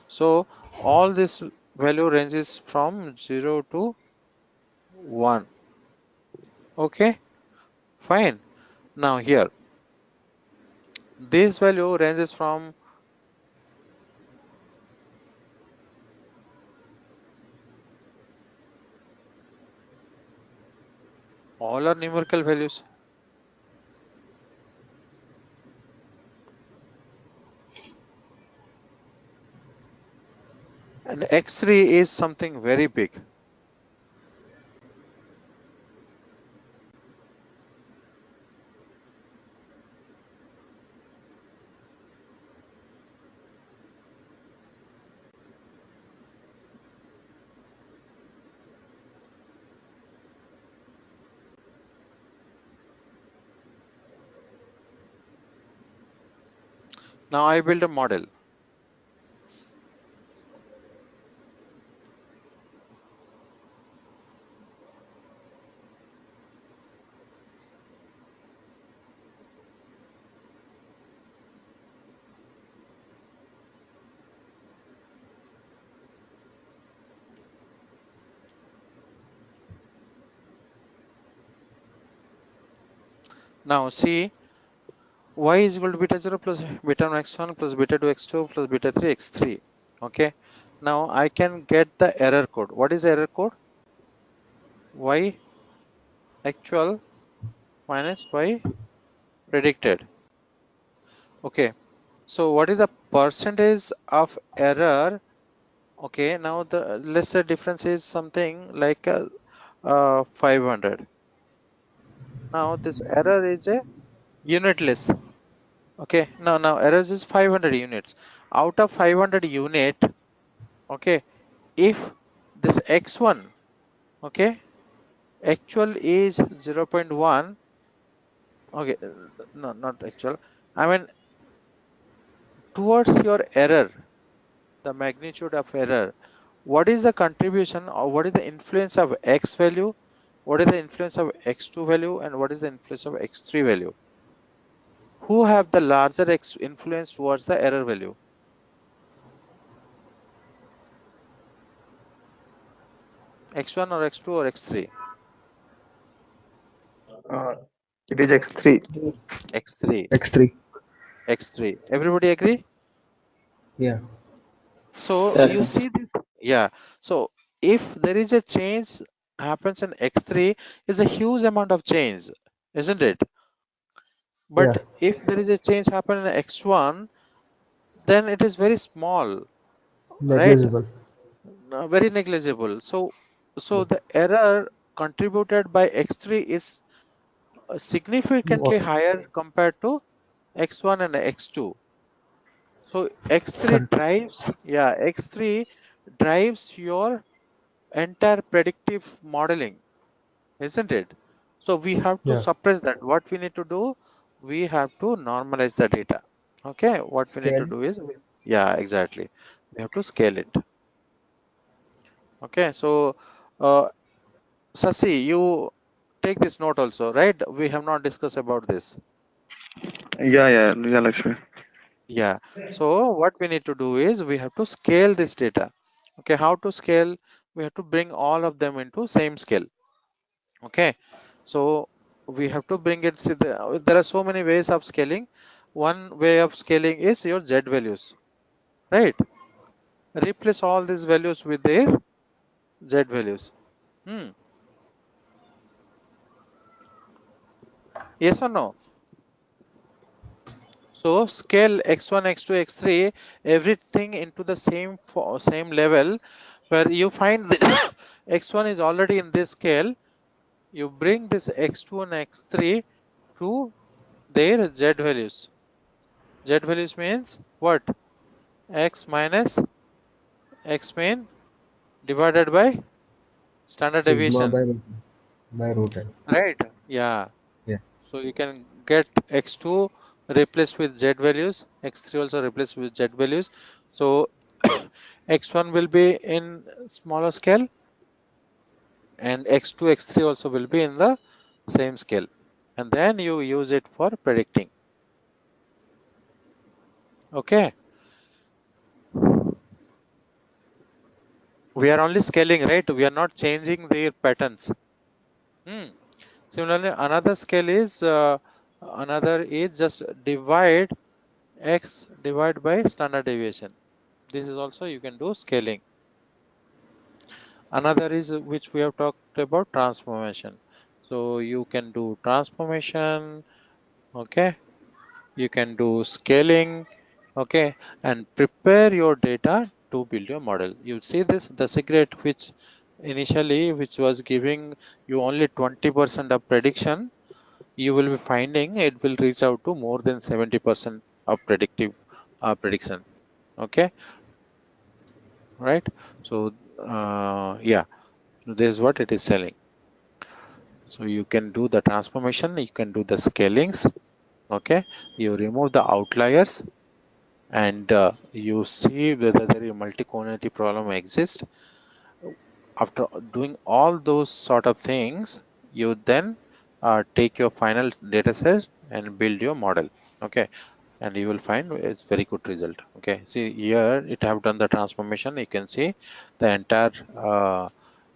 So all this value ranges from 0 to 1. Okay, fine. Now here, this value ranges from, all are numerical values, and x3 is something very big. Now I build a model. Now see, y is equal to beta 0 plus beta 1 x1 plus beta 2 x2 plus beta 3 x3. Okay. Now I can get the error code. What is the error code? Y actual minus y predicted. Okay. So what is the percentage of error? Okay. Now the lesser difference is something like 500. Now this error is a unitless. Okay. Now errors is 500 units. Out of 500 unit, okay, if this x1, okay, actual is 0.1, okay, no, not actual, I mean towards your error, the magnitude of error, what is the contribution or what is the influence of x value, what is the influence of x2 value, and what is the influence of x3 value? Who have the larger x influence towards the error value? X1 or x2 or x3? Uh, it is x3. X3. X3. X3. Everybody agree? Yeah. So Yes, you yes. see this, yeah. So if there is a change happens in X3, is a huge amount of change, isn't it? Yeah. But if there is a change happen in X1, then it is very small, right? Negligible. Very negligible. So Yeah. the error contributed by X3 is significantly What? higher compared to X1 and X2. So X3 Correct. drives, yeah, X3 drives your entire predictive modeling, isn't it? So we have to Yeah. suppress that. What we need to do, we have to normalize the data. Okay, what we need to Scale. do is, yeah, exactly. We have to scale it. Okay, so uh, Sasi, you take this note also, right? We have not discussed about this. Yeah, Lakshmi. Yeah. So what we need to do is we have to scale this data. Okay, how to scale? We have to bring all of them into same scale. Okay, so we have to bring it. See, there are so many ways of scaling. One way of scaling is your z values, right? Replace all these values with their z values. Hmm. Yes or no? So scale x1, x2, x3, everything into the same level, where you find the x1 is already in this scale. You bring this x2 and x3 to their z values. Z values means what? X minus x mean divided by standard Sigma deviation, by root n. right? Yeah. Yeah. So you can get x2 replaced with z values, x3 also replaced with z values. So x1 will be in smaller scale and x2, x3 also will be in the same scale. And then you use it for predicting. Okay. We are only scaling, right? We are not changing their patterns. Hmm. Similarly, another is just divide x divide by standard deviation. This is also you can do scaling. Another is which we have talked about transformation. So you can do transformation, okay? You can do scaling, okay? And prepare your data to build your model. You see this, the secret which initially which was giving you only 20% of prediction, you will be finding it will reach out to more than 70% of predictive prediction. Okay, right? So yeah, this is what it is telling. So you can do the transformation, you can do the scalings. Okay, you remove the outliers. and you see whether there is multi-coordinate problem exists. After doing all those sort of things, you then take your final data set and build your model. Okay, and you will find it's very good result. Okay, see here it have done the transformation. You can see the entire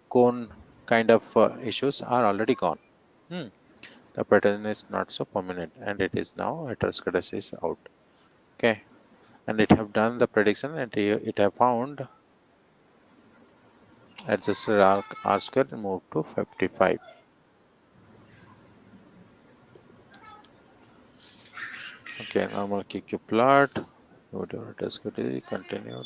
cone kind of issues are already gone. Hmm. The pattern is not so permanent, and it is now heteroscedastic out. Okay, and it have done the prediction, and it have found adjusted R square moved to 55. Okay, normal QQ plot, whatever it is, continued.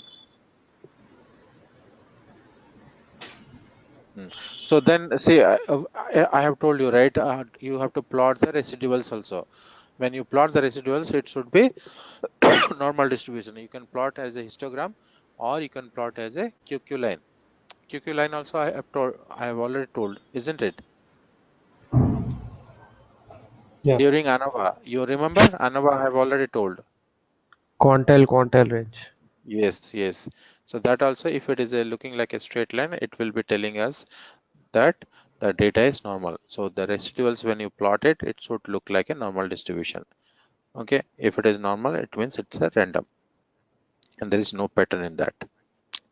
So then, see, I have told you, right? You have to plot the residuals also. When you plot the residuals, it should be normal distribution. You can plot as a histogram, or you can plot as a QQ line. QQ line also I have already told, isn't it? Yeah. During ANOVA, you remember ANOVA I have already told. Quantile range. Yes, yes. So that also, if it is looking like a straight line, it will be telling us that the data is normal. So the residuals, when you plot it, it should look like a normal distribution. Okay, if it is normal, it means it's a random and there is no pattern in that.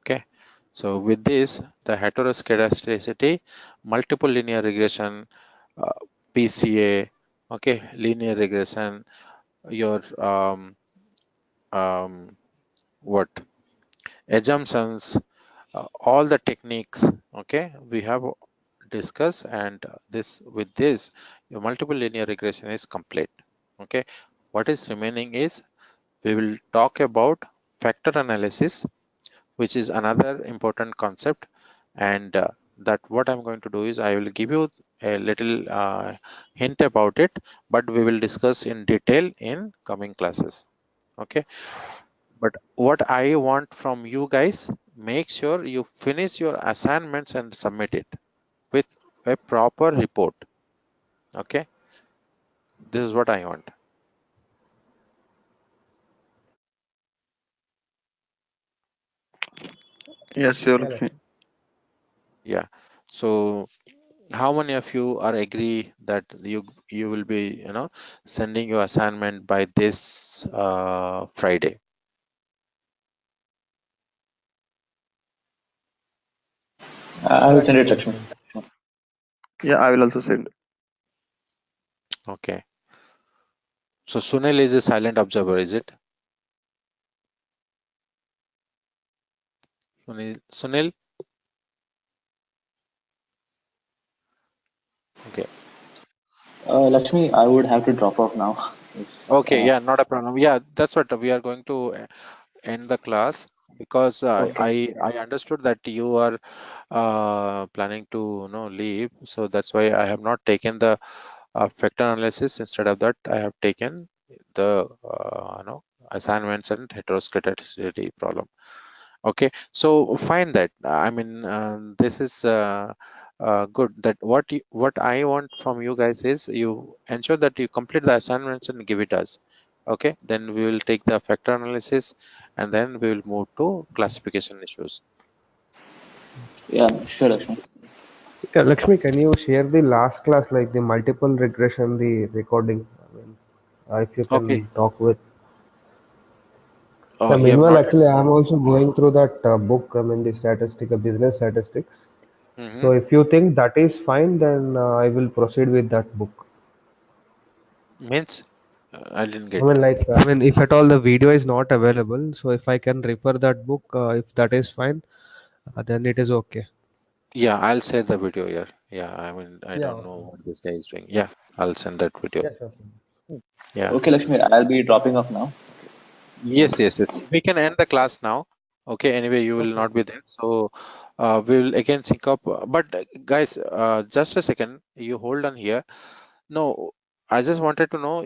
Okay, so with this, the heteroscedasticity, multiple linear regression, uh, PCA, okay, linear regression, your um, what assumptions, all the techniques, okay, we have discussed, and this with this your multiple linear regression is complete. Okay, what is remaining is we will talk about factor analysis, which is another important concept, and that what I'm going to do is I will give you a little hint about it, but we will discuss in detail in coming classes. Okay, but what I want from you guys, make sure you finish your assignments and submit it with a proper report. Okay, this is what I want. Yes, sure, Yeah, Lakshmi. Yeah, so how many of you are agree that you will be sending your assignment by this Friday? I will yeah, send it it, will be Lakshmi. fine. Yeah, I will also send. Okay, so Sunil is a silent observer, is it? Sunil, okay. Lakshmi, I would have to drop off now. Yes. Okay, yeah, not a problem. Yeah, that's what we are going to end the class, because Okay. I understood that you are planning to leave, so that's why I have not taken the factor analysis. Instead of that, I have taken the assignments and heteroscedasticity problem. Okay, so fine that I mean this is good. That what I want from you guys is you ensure that you complete the assignments and give it us. Okay, then we will take the factor analysis, and then we will move to classification issues. Yeah, sure, Lakshmi. Yeah, Lakshmi, can you share the last class, like the multiple regression, the recording? I mean, if you Okay. can talk with. Oh, Yeah, you have meanwhile, not. actually, I'm also going through that book, I mean, the business statistics. Mm-hmm. So if you think that is fine, then I will proceed with that book. Means I didn't I get. mean, like, I mean, if at all the video is not available, so if I can refer that book, if that is fine, then it is okay. Yeah, I'll share the video here. Yeah, I mean I Yeah, don't know okay. what this guy is doing. Yeah, I'll send that video. Yeah, sure. Yeah. Okay, Lakshmi, I'll be dropping off now. Yes, yes, yes. We can end the class now. Okay, anyway, you will Okay. not be there. So we will again sync up. But guys, just a second. You hold on here. No, I just wanted to know,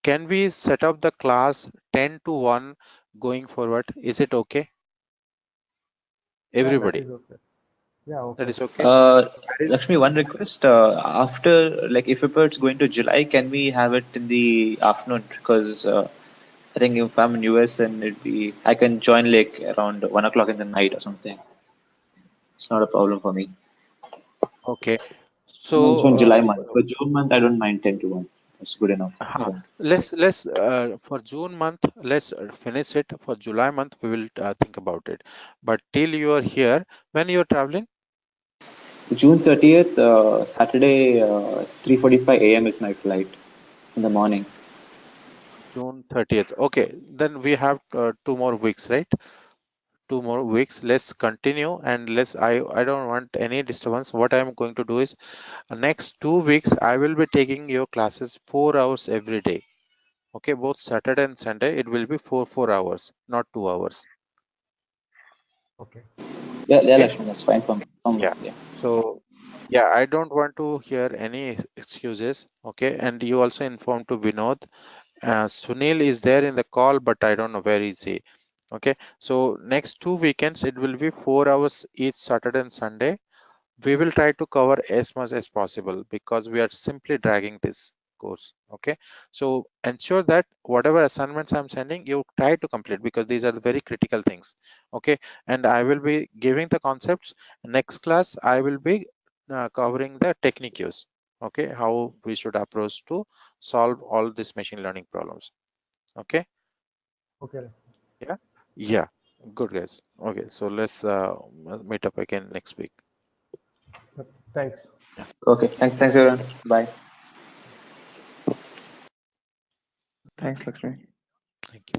can we set up the class 10 to 1 going forward? Is it okay? Yeah, that Everybody, is okay. Yeah, that okay. is okay? Uh, That is- Lakshmi, one request. After, like, if it's going to July, can we have it in the afternoon? Because I think if I'm in US, and I can join like around 1 o'clock in the night or something. It's not a problem for me. Okay. And also in July So month. For June month, I don't mind 10 to 1. That's good enough, I uh, think. let's for June month, let's finish it. For July month, we will think about it. But till you are here, when you are traveling, June 30th, Saturday, 3:45 a.m. is my flight in the morning. June 30th. Okay, then we have 2 more weeks, right? 2 more weeks. Let's continue and I don't want any disturbance. What I'm going to do is next 2 weeks I will be taking your classes 4 hours every day. Okay, both Saturday and Sunday it will be 4 hours, not 2 hours. Okay. Yeah, Okay. Lakshmi, that's fine for me. Yeah. Yeah. So yeah, I don't want to hear any excuses. Okay, and you also inform to Vinod. Sunil is there in the call, but I don't know where is he. Okay, so next 2 weekends it will be 4 hours each Saturday and Sunday. We will try to cover as much as possible because we are simply dragging this course. Okay, so ensure that whatever assignments I'm sending, you try to complete because these are the very critical things. Okay, and I will be giving the concepts. Next class I will be covering the technique use. Okay, how we should approach to solve all these machine learning problems. Okay. Okay. Yeah. Yeah, good guys. Okay, so let's meet up again next week. Thanks. Okay, thanks everyone. Bye. Thanks, Lakshmi. Thank you.